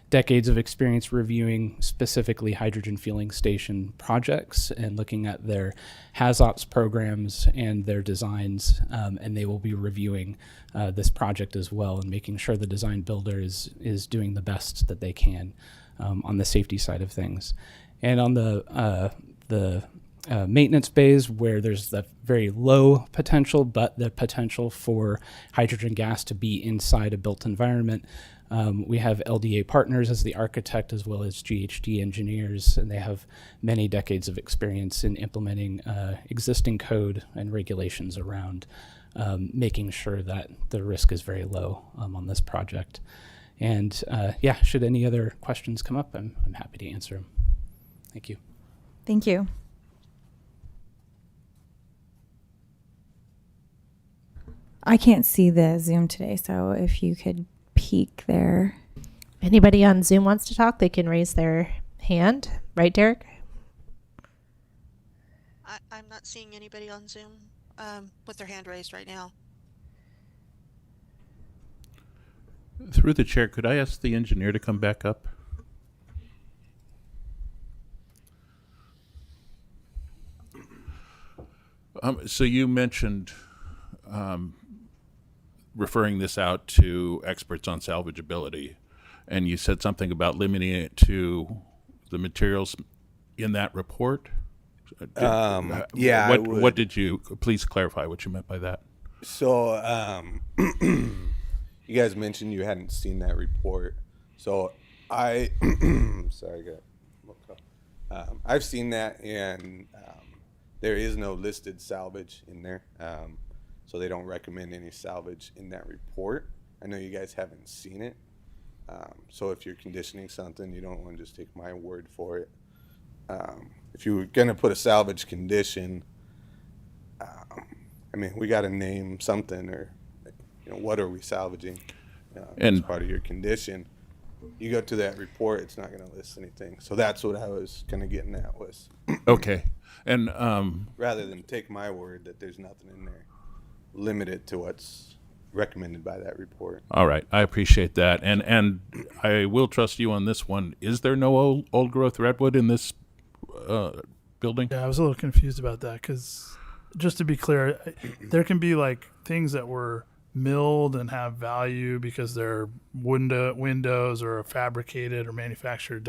decades of experience reviewing specifically hydrogen fueling station projects and looking at their HAZOPS programs and their designs, and they will be reviewing this project as well and making sure the design builder is doing the best that they can on the safety side of things. And on the maintenance bays, where there's the very low potential, but the potential for hydrogen gas to be inside a built environment, we have LDA Partners as the architect, as well as GHD engineers, and they have many decades of experience in implementing existing code and regulations around making sure that the risk is very low on this project. And yeah, should any other questions come up, I'm happy to answer them. Thank you. Thank you. I can't see the Zoom today, so if you could peek there. Anybody on Zoom wants to talk, they can raise their hand. Right, Derek? I'm not seeing anybody on Zoom with their hand raised right now. Through the chair, could I ask the engineer to come back up? So you mentioned referring this out to experts on salvageability, and you said something about limiting it to the materials in that report. Yeah. What did you? Please clarify what you meant by that. So, you guys mentioned you hadn't seen that report. So sorry, I got I've seen that, and there is no listed salvage in there. So they don't recommend any salvage in that report. I know you guys haven't seen it. So if you're conditioning something, you don't want to just take my word for it. If you were going to put a salvage condition, I mean, we got to name something, or what are we salvaging as part of your condition. You go to that report, it's not going to list anything. So that's what I was kind of getting at was. Okay. And rather than take my word that there's nothing in there, limit it to what's recommended by that report. All right, I appreciate that, and I will trust you on this one. Is there no old growth redwood in this building? Yeah, I was a little confused about that because, just to be clear, there can be like things that were milled and have value because they're windows or fabricated or manufactured,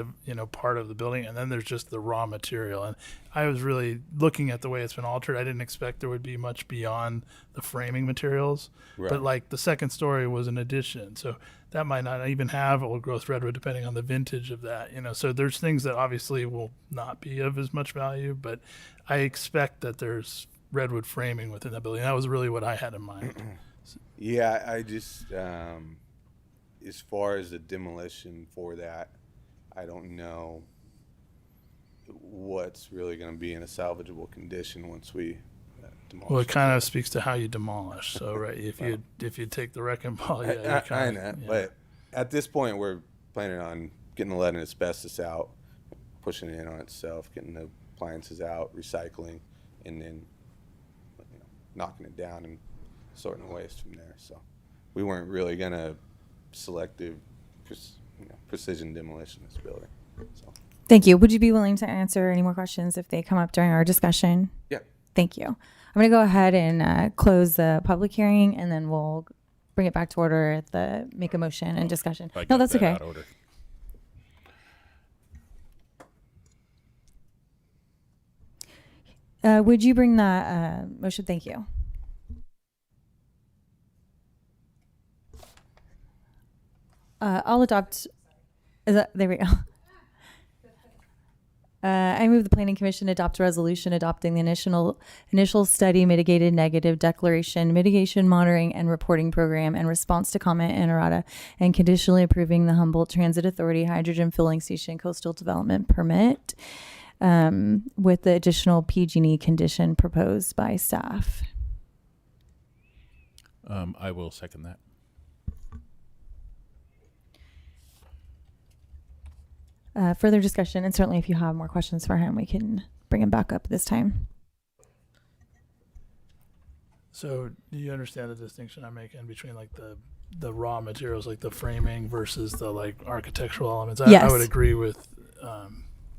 part of the building, and then there's just the raw material. And I was really looking at the way it's been altered. I didn't expect there would be much beyond the framing materials, Right. but like the second story was an addition, so that might not even have old growth redwood depending on the vintage of that. So there's things that obviously will not be of as much value, but I expect that there's redwood framing within that building. That was really what I had in mind. Yeah, I just, as far as the demolition for that, I don't know what's really going to be in a salvageable condition once we demolish. Well, it kind of speaks to how you demolish. So, right, if you take the wrecking ball, yeah, I know, but at this point, we're planning on getting the lead and asbestos out, pushing it in on itself, getting the appliances out, recycling, and then knocking it down and sorting the waste from there. So we weren't really gonna selective precision demolition this building. So Thank you. Would you be willing to answer any more questions if they come up during our discussion? yeah. Thank you. I'm going to go ahead and close the public hearing, and then we'll bring it back to order at make a motion and discussion. I No, got that's that okay. out of order. Would you bring that motion? Thank you. I'll adopt. There we go. I move the Planning Commission adopt a resolution adopting the initial study mitigated negative declaration, mitigation monitoring and reporting program in response to comment in errata, and conditionally approving the Humboldt Transit Authority hydrogen filling station coastal development permit with the additional PG&E condition proposed by staff. I will second that. Further discussion, and certainly if you have more questions for him, we can bring him back up this time. So, do you understand the distinction I'm making between like the the raw materials, like the framing versus the like architectural elements. I Yes. would agree with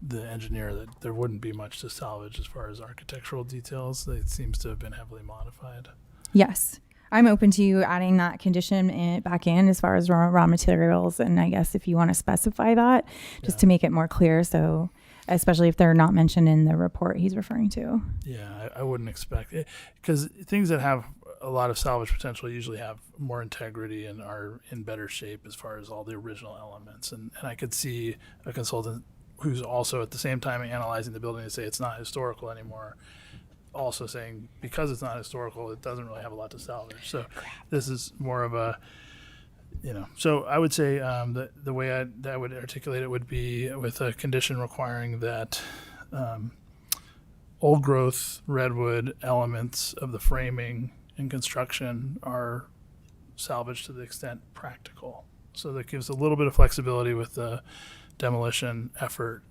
the engineer that there wouldn't be much to salvage as far as architectural details. It seems to have been heavily modified. Yes. I'm open to you adding that condition back in as far as raw materials. And I guess if you want to specify that, just to make it more clear. So, especially if they're not mentioned in the report he's referring to. Yeah, I wouldn't expect it, because things that have a lot of salvage potential usually have more integrity and are in better shape as far as all the original elements. And I could see a consultant who's also at the same time analyzing the building to say it's not historical anymore, also saying because it's not historical, it doesn't really have a lot to salvage. So this is more of a, so I would say the way I would articulate it would be with a condition requiring that old growth redwood elements of the framing and construction are salvaged to the extent practical. So that gives a little bit of flexibility with the demolition effort,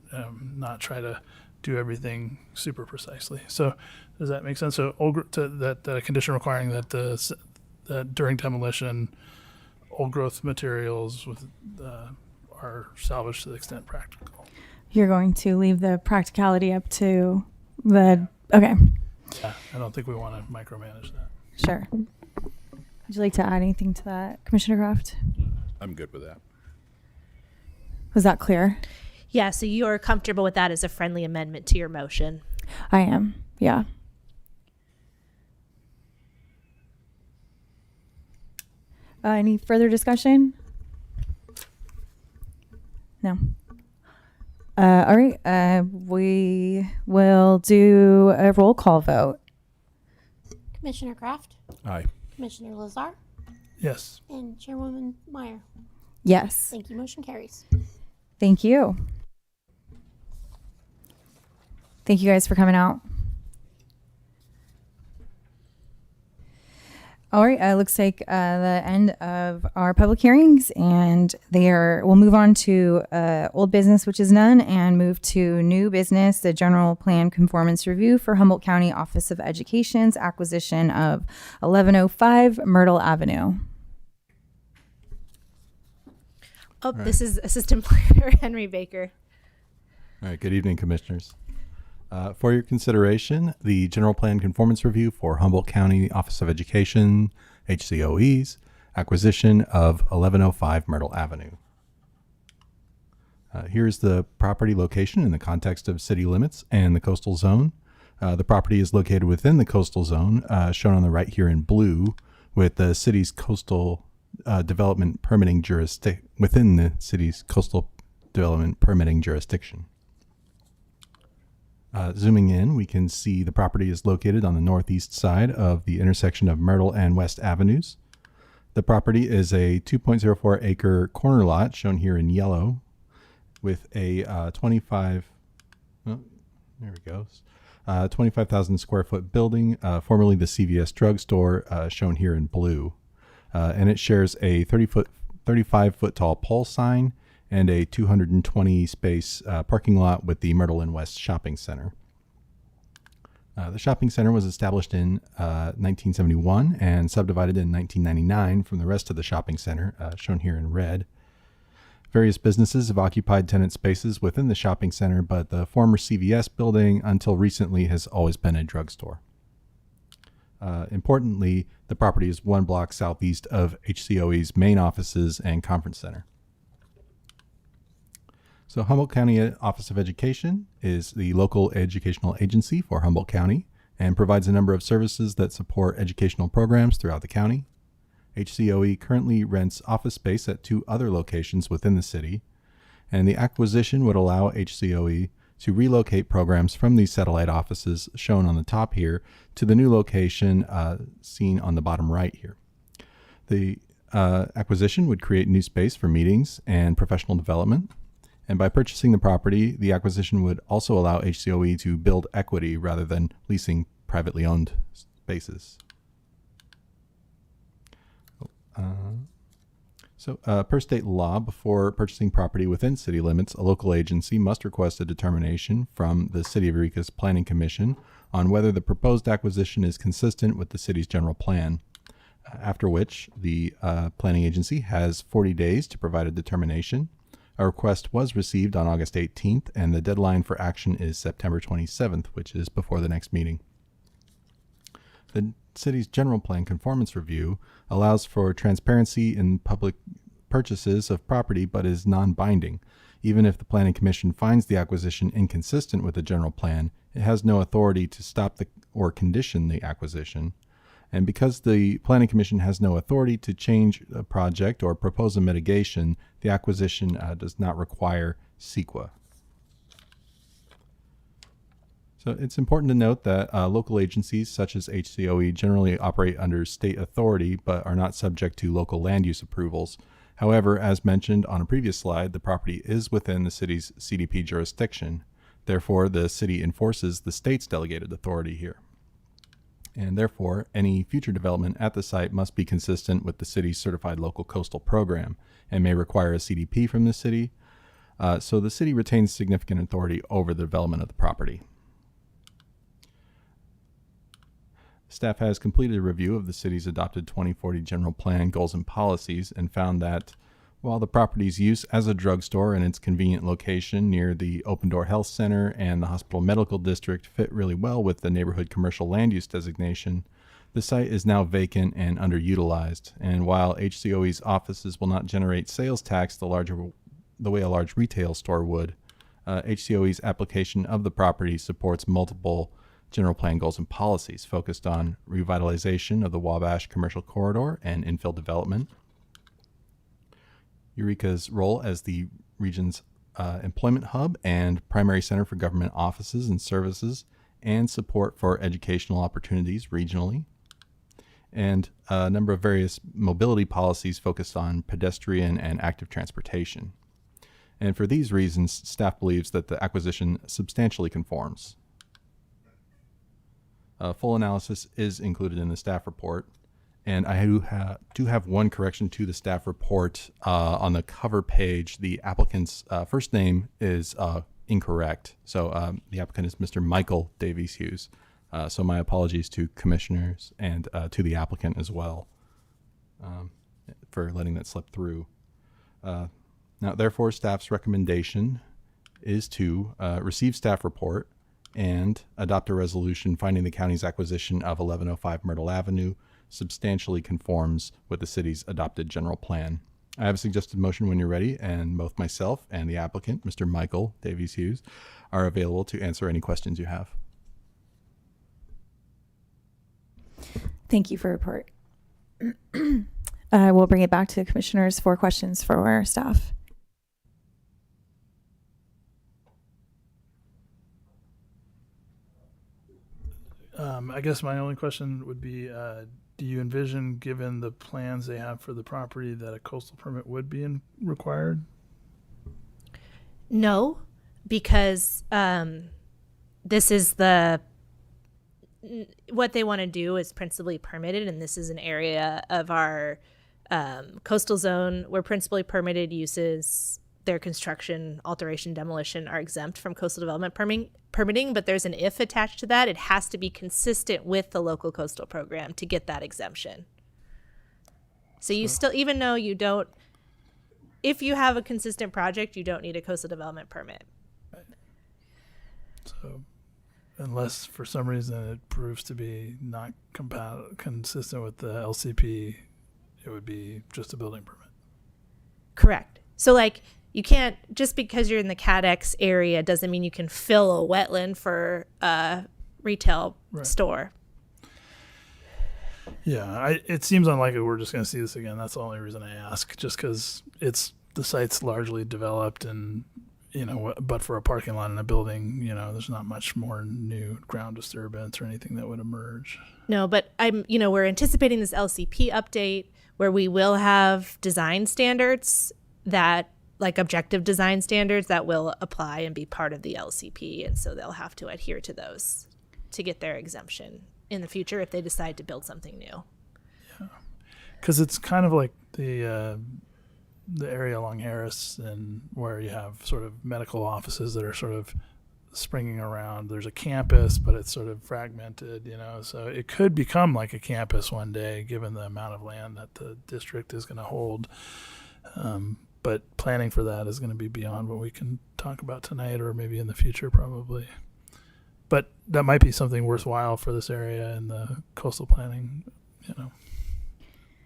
not try to do everything super precisely. So does that make sense? So that a condition requiring that that during demolition, old growth materials are salvaged to the extent practical. You're going to leave the practicality up to the, okay, Yeah, I don't think we want to micromanage that. sure. Would you like to add anything to that, Commissioner Kraft? I'm good with that. Was that clear? Yeah, so you're comfortable with that as a friendly amendment to your motion? I am, yeah. Any further discussion? No. All right, we will do a roll call vote. Commissioner Kraft, Aye. Commissioner Lazar, Yes. and Chairwoman Meyer. Yes, Thank you. Motion carries. thank you. Thank you guys for coming out. All right, looks like the end of our public hearings, and we'll move on to old business, which is none, and move to new business, the general plan conformance review for Humboldt County Office of Education's acquisition of 1105 Myrtle Avenue. Oh, this is Assistant Planner Henry Baker. All right, good evening, Commissioners. For your consideration, the General Plan Conformance Review for Humboldt County Office of Education, HCOE's acquisition of 1105 Myrtle Avenue. Here's the property location in the context of city limits and the coastal zone. The property is located within the coastal zone, shown on the right here in blue, with the city's coastal development permitting within the city's coastal development permitting jurisdiction. Zooming in, we can see the property is located on the northeast side of the intersection of Myrtle and West Avenues. The property is a 2.04 acre corner lot, shown here in yellow, with a 25,000 square foot building, formerly the CVS drugstore, shown here in blue. And it shares a 35 foot tall pole sign and a 220 space parking lot with the Myrtle and West Shopping Center. The shopping center was established in 1971 and subdivided in 1999 from the rest of the shopping center, shown here in red. Various businesses have occupied tenant spaces within the shopping center, but the former CVS building until recently has always been a drugstore. Importantly, the property is 1 block southeast of HCOE's main offices and conference center. So Humboldt County Office of Education is the local educational agency for Humboldt County and provides a number of services that support educational programs throughout the county. HCOE currently rents office space at 2 other locations within the city, and the acquisition would allow HCOE to relocate programs from these satellite offices shown on the top here to the new location seen on the bottom right here. The acquisition would create new space for meetings and professional development. And by purchasing the property, the acquisition would also allow HCOE to build equity rather than leasing privately owned spaces. Per state law, before purchasing property within city limits, a local agency must request a determination from the City of Eureka's Planning Commission on whether the proposed acquisition is consistent with the city's general plan. after which the planning agency has 40 days to provide a determination. A request was received on August 18th, and the deadline for action is September 27th, which is before the next meeting. The city's general plan conformance review allows for transparency in public purchases of property, but is non-binding. Even if the Planning Commission finds the acquisition inconsistent with the general plan, it has no authority to stop or condition the acquisition. And because the Planning Commission has no authority to change a project or propose a mitigation, the acquisition does not require CEQA. So it's important to note that local agencies such as HCOE generally operate under state authority but are not subject to local land use approvals. However, as mentioned on a previous slide, the property is within the city's CDP jurisdiction. Therefore, the city enforces the state's delegated authority here. And therefore, any future development at the site must be consistent with the city's certified local coastal program and may require a CDP from the city. So the city retains significant authority over the development of the property. Staff has completed a review of the city's adopted 2040 general plan goals and policies and found that while the property's use as a drugstore and its convenient location near the Open Door Health Center and the Hospital Medical District fit really well with the neighborhood commercial land use designation, the site is now vacant and underutilized. And while HCOE's offices will not generate sales tax the way a large retail store would, HCOE's application of the property supports multiple general plan goals and policies focused on revitalization of the Wabash Commercial Corridor and infill development, Eureka's role as the region's employment hub and primary center for government offices and services, and support for educational opportunities regionally, and a number of various mobility policies focused on pedestrian and active transportation. And for these reasons, staff believes that the acquisition substantially conforms. Full analysis is included in the staff report, and I do have one correction to the staff report. On the cover page, the applicant's first name is incorrect. So the applicant is Mr. Michael Davies Hughes. So my apologies to commissioners and to the applicant as well for letting that slip through. Now, therefore, staff's recommendation is to receive staff report and adopt a resolution finding the county's acquisition of 1105 Myrtle Avenue substantially conforms with the city's adopted general plan. I have a suggested motion when you're ready, and both myself and the applicant, Mr. Michael Davies Hughes, are available to answer any questions you have. Thank you for your report. We'll bring it back to the commissioners for questions for our staff. I guess my only question would be, do you envision, given the plans they have for the property, that a coastal permit would be required? No, because this is what they want to do is principally permitted, and this is an area of our coastal zone where principally permitted uses, their construction, alteration, demolition are exempt from coastal development permitting, but there's an if attached to that. It has to be consistent with the local coastal program to get that exemption. So you still, even though you don't, if you have a consistent project, you don't need a coastal development permit. So unless for some reason it proves to be not consistent with the LCP, it would be just a building permit. Correct. So like, you can't, just because you're in the CADX area doesn't mean you can fill a wetland for a retail store. Yeah, it seems unlikely we're just going to see this again. That's the only reason I ask, just because the site's largely developed, and but for a parking lot and a building, there's not much more new ground disturbance or anything that would emerge. No, but we're anticipating this LCP update where we will have design standards that, like objective design standards, that will apply and be part of the LCP, and so they'll have to adhere to those to get their exemption in the future if they decide to build something new. Yeah, because it's kind of like the area along Harris, and where you have sort of medical offices that are sort of springing around. There's a campus, but it's sort of fragmented, so it could become like a campus one day, given the amount of land that the district is going to hold. But planning for that is going to be beyond what we can talk about tonight, or maybe in the future, probably. But that might be something worthwhile for this area and the coastal planning,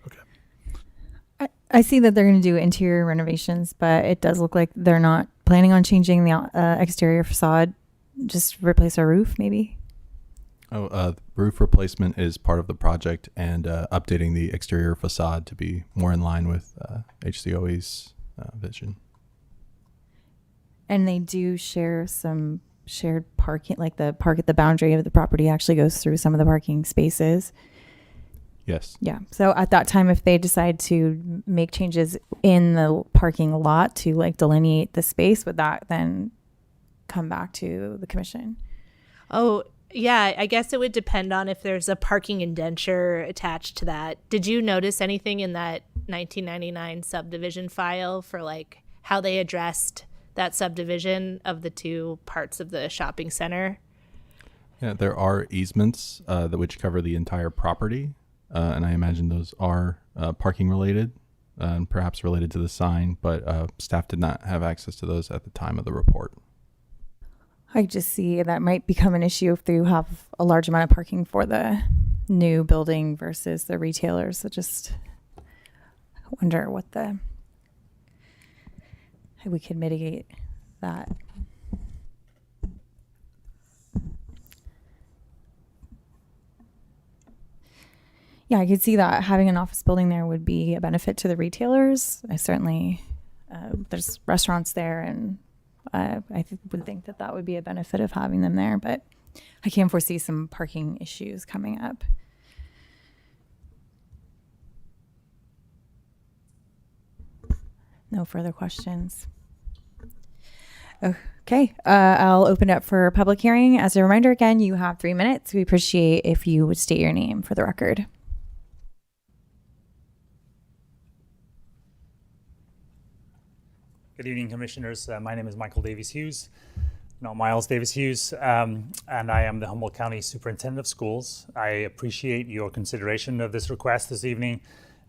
Okay. I see that they're going to do interior renovations, but it does look like they're not planning on changing the exterior facade. Just replace our roof, maybe. Roof replacement is part of the project, and updating the exterior facade to be more in line with HCOE's vision. And they do share some shared parking, like the park at the boundary of the property actually goes through some of the parking spaces. Yes. Yeah. So at that time, if they decide to make changes in the parking lot to like delineate the space, would that then come back to the commission? Oh, yeah, I guess it would depend on if there's a parking indenture attached to that. Did you notice anything in that 1999 subdivision file for like how they addressed that subdivision of the two parts of the shopping center? Yeah, there are easements that which cover the entire property, and I imagine those are parking related and perhaps related to the sign, but staff did not have access to those at the time of the report. I just see that might become an issue if you have a large amount of parking for the new building versus the retailers. So just wonder what how we could mitigate that. Yeah, I could see that having an office building there would be a benefit to the retailers. I certainly, there's restaurants there, and would think that would be a benefit of having them there, but I can foresee some parking issues coming up. No further questions. Okay, I'll open it up for public hearing. As a reminder, again, you have 3 minutes. We appreciate if you would state your name for the record. Good evening, Commissioners. My name is Michael Davies Hughes, not Miles Davis Hughes, and I am the Humboldt County Superintendent of Schools. I appreciate your consideration of this request this evening.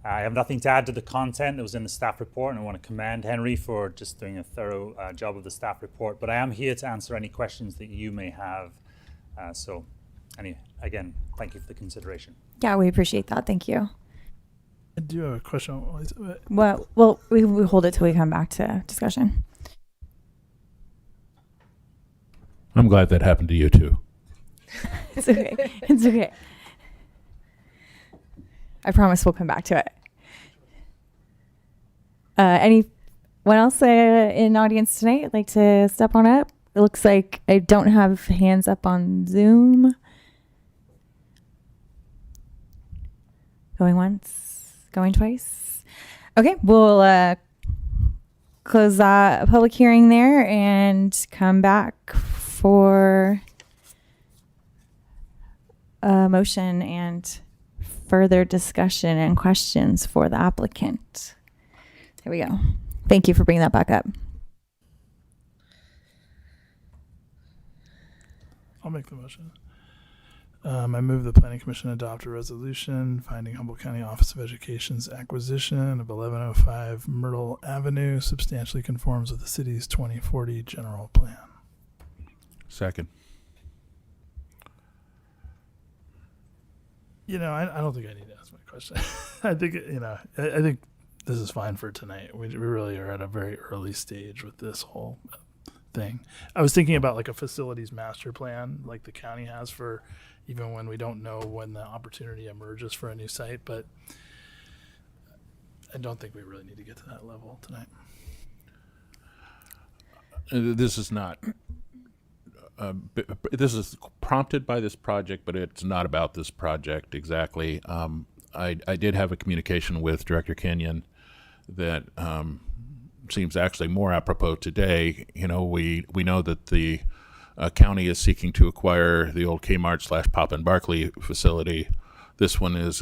I have nothing to add to the content that was in the staff report, and I want to commend Henry for just doing a thorough job of the staff report, but I am here to answer any questions that you may have. Again, thank you for the consideration. Yeah, we appreciate that. Thank you. I do have a question. Well, we hold it till we come back to discussion. I'm glad that happened to you too. It's okay. It's okay. I promise we'll come back to it. Anyone else in audience tonight like to step on up? It looks like I don't have hands up on Zoom. Going once. Going twice. Okay, we'll close that public hearing there and come back for a motion and further discussion and questions for the applicant. There we go. Thank you for bringing that back up. I'll make the motion. I move the Planning Commission adopt a resolution finding Humboldt County Office of Education's acquisition of 1105 Myrtle Avenue substantially conforms with the city's 2040 general plan. Second. I don't think I need to ask my question. I think, I think this is fine for tonight. We really are at a very early stage with this whole thing. I was thinking about like a facilities master plan like the county has for even when we don't know when the opportunity emerges for a new site, but I don't think we really need to get to that level tonight. This is not, this is prompted by this project, but it's not about this project exactly. I did have a communication with Director Kenyon that seems actually more apropos today. We know that the county is seeking to acquire the old Kmart / Pop and Barkley facility. This one is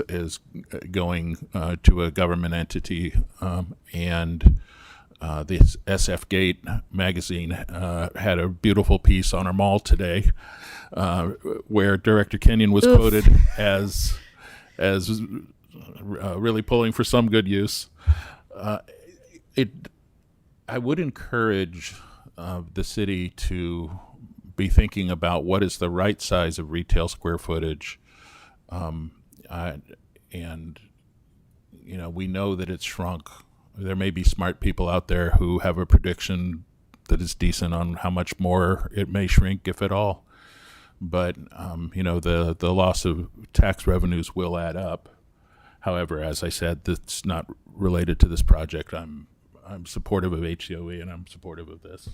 going to a government entity, and the SF Gate magazine had a beautiful piece on our mall today, where Director Kenyon was quoted as really pulling for some good use. I would encourage the city to be thinking about what is the right size of retail square footage, and we know that it's shrunk. There may be smart people out there who have a prediction that is decent on how much more it may shrink, if at all. But the loss of tax revenues will add up. However, as I said, that's not related to this project. I'm supportive of HCOE, and I'm supportive of this.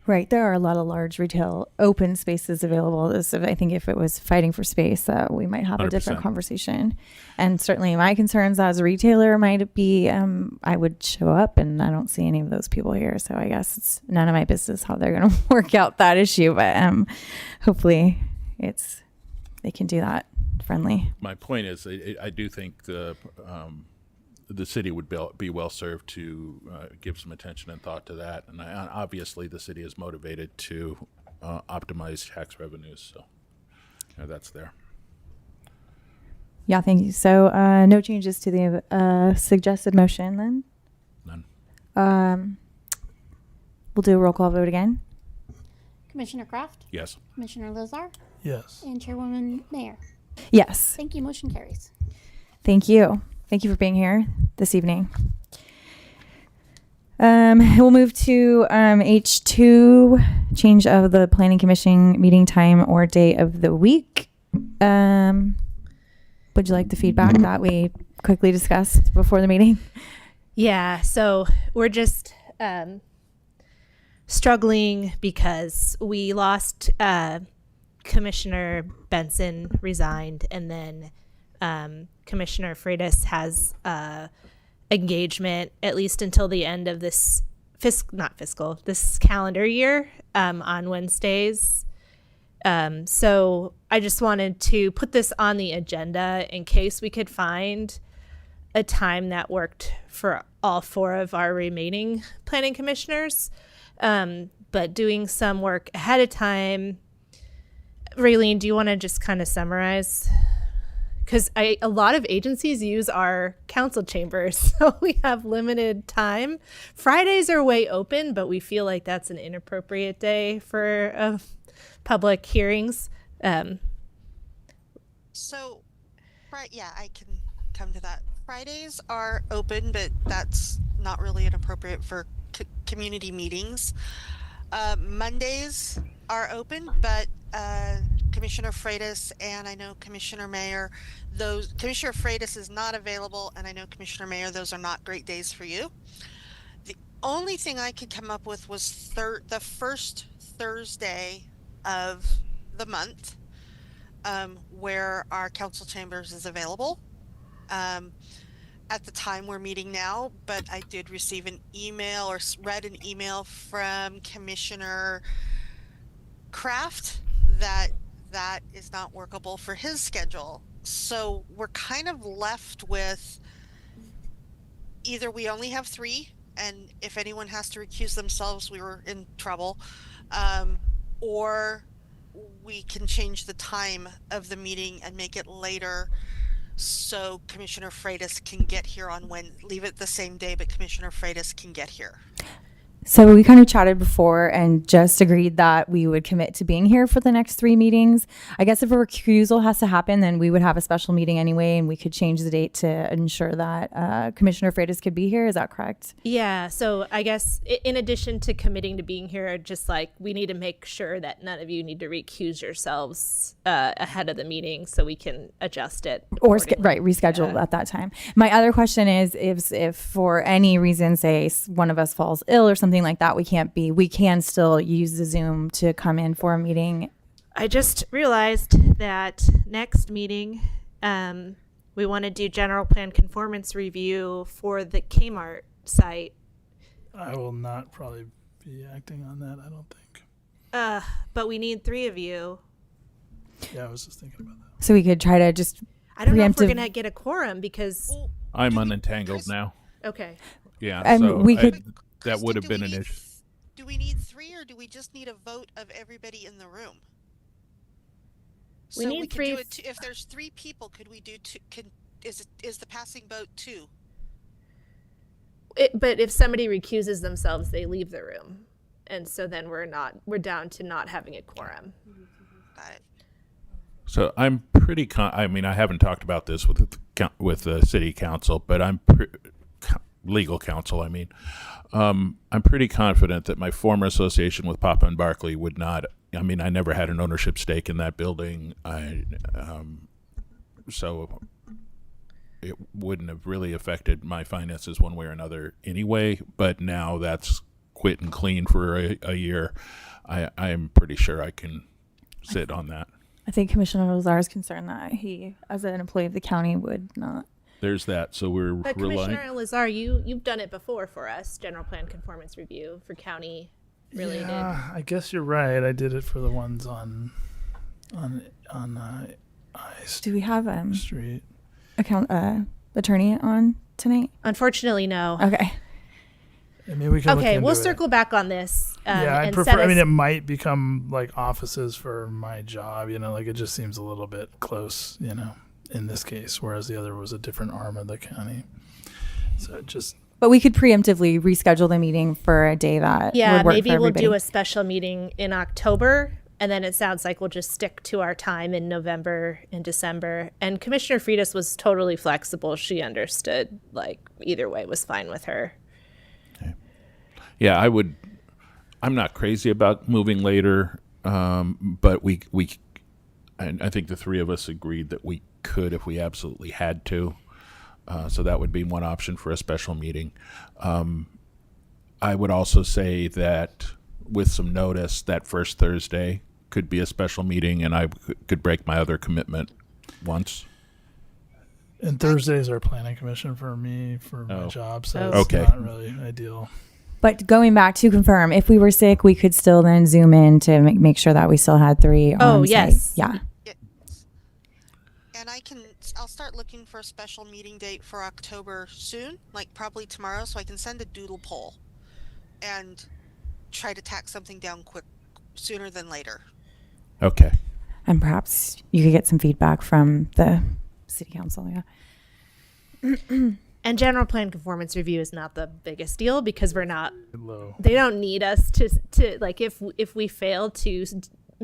Right. There are a lot of large retail open spaces available. So I think if it was fighting for space, we might have a different 100%. conversation. And certainly my concerns as a retailer might be, I would show up and I don't see any of those people here. So I guess it's none of my business how they're going to work out that issue. But hopefully they can do that friendly. My point is, I do think the city would be well served to give some attention and thought to that. And obviously, the city is motivated to optimize tax revenues. So that's there. Yeah, thank you. So no changes to the suggested motion then? None. We'll do a roll call vote again. Commissioner Kraft, Yes. Commissioner Lazar, Yes. and Chairwoman Mayer. Yes. Thank you. Motion carries. Thank you. Thank you for being here this evening. We'll move to H2, change of the Planning Commission meeting time or day of the week. Would you like the feedback that we quickly discussed before the meeting? Yeah, so we're just struggling because we lost Commissioner Benson this engagement at least until the end of this this calendar year on Wednesdays. So I just wanted to put this on the agenda in case we could find a time that worked for all four of our remaining planning commissioners. But doing some work ahead of time. Raylene, do you want to just kind of summarize? Because a lot of agencies use our council chambers, so we have limited time. Fridays are way open, but we feel like that's an inappropriate day for public hearings. So, right, yeah, I can come to that. Fridays are open, but that's not really inappropriate for community meetings. Mondays are open, but Commissioner Freitas and I know Commissioner Mayer, Commissioner Freitas is not available, and I know Commissioner Mayer, those are not great days for you. The only thing I could come up with was the first Thursday of the month, where our council chambers is available. At the time we're meeting now, but I did receive an email or read an email from Commissioner Kraft that is not workable for his schedule. So we're kind of left with either we only have 3, and if anyone has to recuse themselves, we were in trouble, or we can change the time of the meeting and make it later so Commissioner Freitas can get here on leave it the same day, but Commissioner Freitas can get here. So we kind of chatted before and just agreed that we would commit to being here for the next 3 meetings. I guess if a recusal has to happen, then we would have a special meeting anyway, and we could change the date to ensure that Commissioner Freitas could be here. Is that correct? Yeah, so I guess in addition to committing to being here, just like we need to make sure that none of you need to recuse yourselves ahead of the meeting so we can adjust it. Or reschedule at that time. My other question is if for any reason, say one of us falls ill or something like that, we can still use the Zoom to come in for a meeting. I just realized that next meeting, we want to do general plan conformance review for the Kmart site. I will not probably be acting on that, I don't think. But we need 3 of you. Yeah, I was just thinking about that. So we could try to just I don't know if we're going to get a quorum because... I'm unentangled now. Okay. Yeah. And so we could... that would have do been we an need issue. Do we need 3 or do we just need a vote of everybody in the room? We So need we could 3 do it if there's 3 people, could we do 2? Is the passing vote 2? But if somebody recuses themselves, they leave the room, and so then we're down to not having a quorum. Got it. So I'm pretty. I mean, I haven't talked about this with the city council, but I'm legal counsel. I mean, I'm pretty confident that my former association with Papa and Barkley would not. I mean, I never had an ownership stake in that building. So it wouldn't have really affected my finances one way or another anyway. But now that's quit and clean for a year. I'm pretty sure I can sit on that. I think Commissioner Lazar is concerned that he, as an employee of the county, would not. There's that. So we're But relying. Commissioner Lazar, you've done it before for us, general plan conformance review for county related. Yeah, I guess you're right. I did it for the ones on Do we have Street. attorney on tonight? Unfortunately, no. Okay. I mean, we can. Okay, look we'll into it. circle back on this. Yeah, I and prefer. set I mean, us- it might become like offices for my job. You know, like it just seems a little bit close. You know, in this case, whereas the other was a different arm of the county. So it just. But we could preemptively reschedule the meeting for a day that yeah, would work maybe for we'll everybody. do a special meeting in October, and then it sounds like we'll just stick to our time in November and December. And Commissioner Freitas was totally flexible. She understood, like, either way was fine with her. Yeah, I'm not crazy about moving later, but and I think the 3 of us agreed that we could if we absolutely had to. So that would be one option for a special meeting. I would also say that with some notice, that first Thursday could be a special meeting, and I could break my other commitment once. And Thursdays are planning commission for me for my job, so it's Okay. not really ideal. But going back to confirm, if we were sick, we could still then Zoom in to make sure that we still had 3 Oh, on site. yes. Yeah. And I'll start looking for a special meeting date for October soon, like probably tomorrow, so I can send a doodle poll and try to tack something down quick sooner than later. Okay. And perhaps you could get some feedback from the city council. Yeah. And general plan conformance review is not the biggest deal because we're not. Low. They don't need us to like if we fail to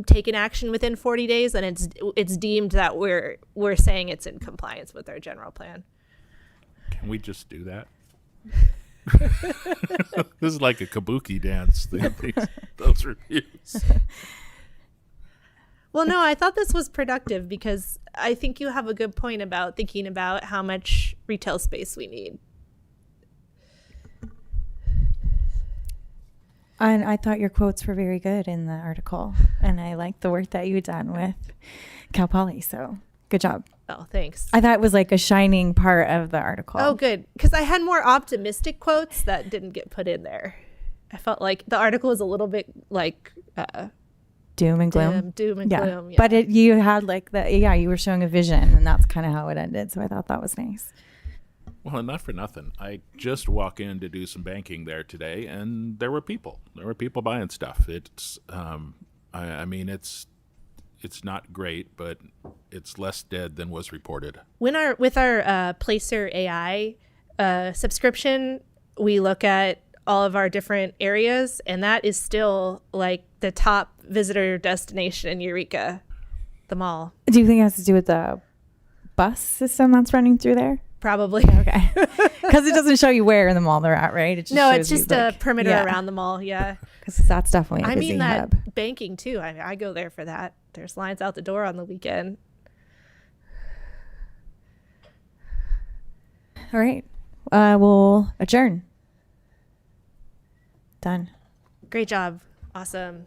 take an action within 40 days, then it's deemed that we're saying it's in compliance with our general plan. Can we just do that? This is like a kabuki dance. Those reviews. Well, no, I thought this was productive because I think you have a good point about thinking about how much retail space we need. And I thought your quotes were very good in the article. And I liked the work that you done with Cal Poly. So good job. Oh, thanks. I thought it was like a shining part of the article. Oh, good. Because I had more optimistic quotes that didn't get put in there. I felt like the article was a little bit like Doom and gloom. doom and gloom. Yeah. But you had like you were showing a vision, and that's kind of how it ended. So I thought that was nice. Well, and not for nothing. I just walked in to do some banking there today, and there were people. There were people buying stuff. It's, I mean, it's not great, but it's less dead than was reported. With our Placer AI subscription, we look at all of our different areas, and that is still like the top visitor destination in Eureka, the mall. Do you think it has to do with the bus system that's running through there? Probably. Okay. Because it doesn't show you where in the mall they're at, right? It just No, shows it's you, just like, a perimeter around the mall. Yeah. Because that's definitely a I busy mean that hub. banking too. I go there for that. There's lines out the door on the weekend. All right. We'll adjourn. Done. Great job. Awesome.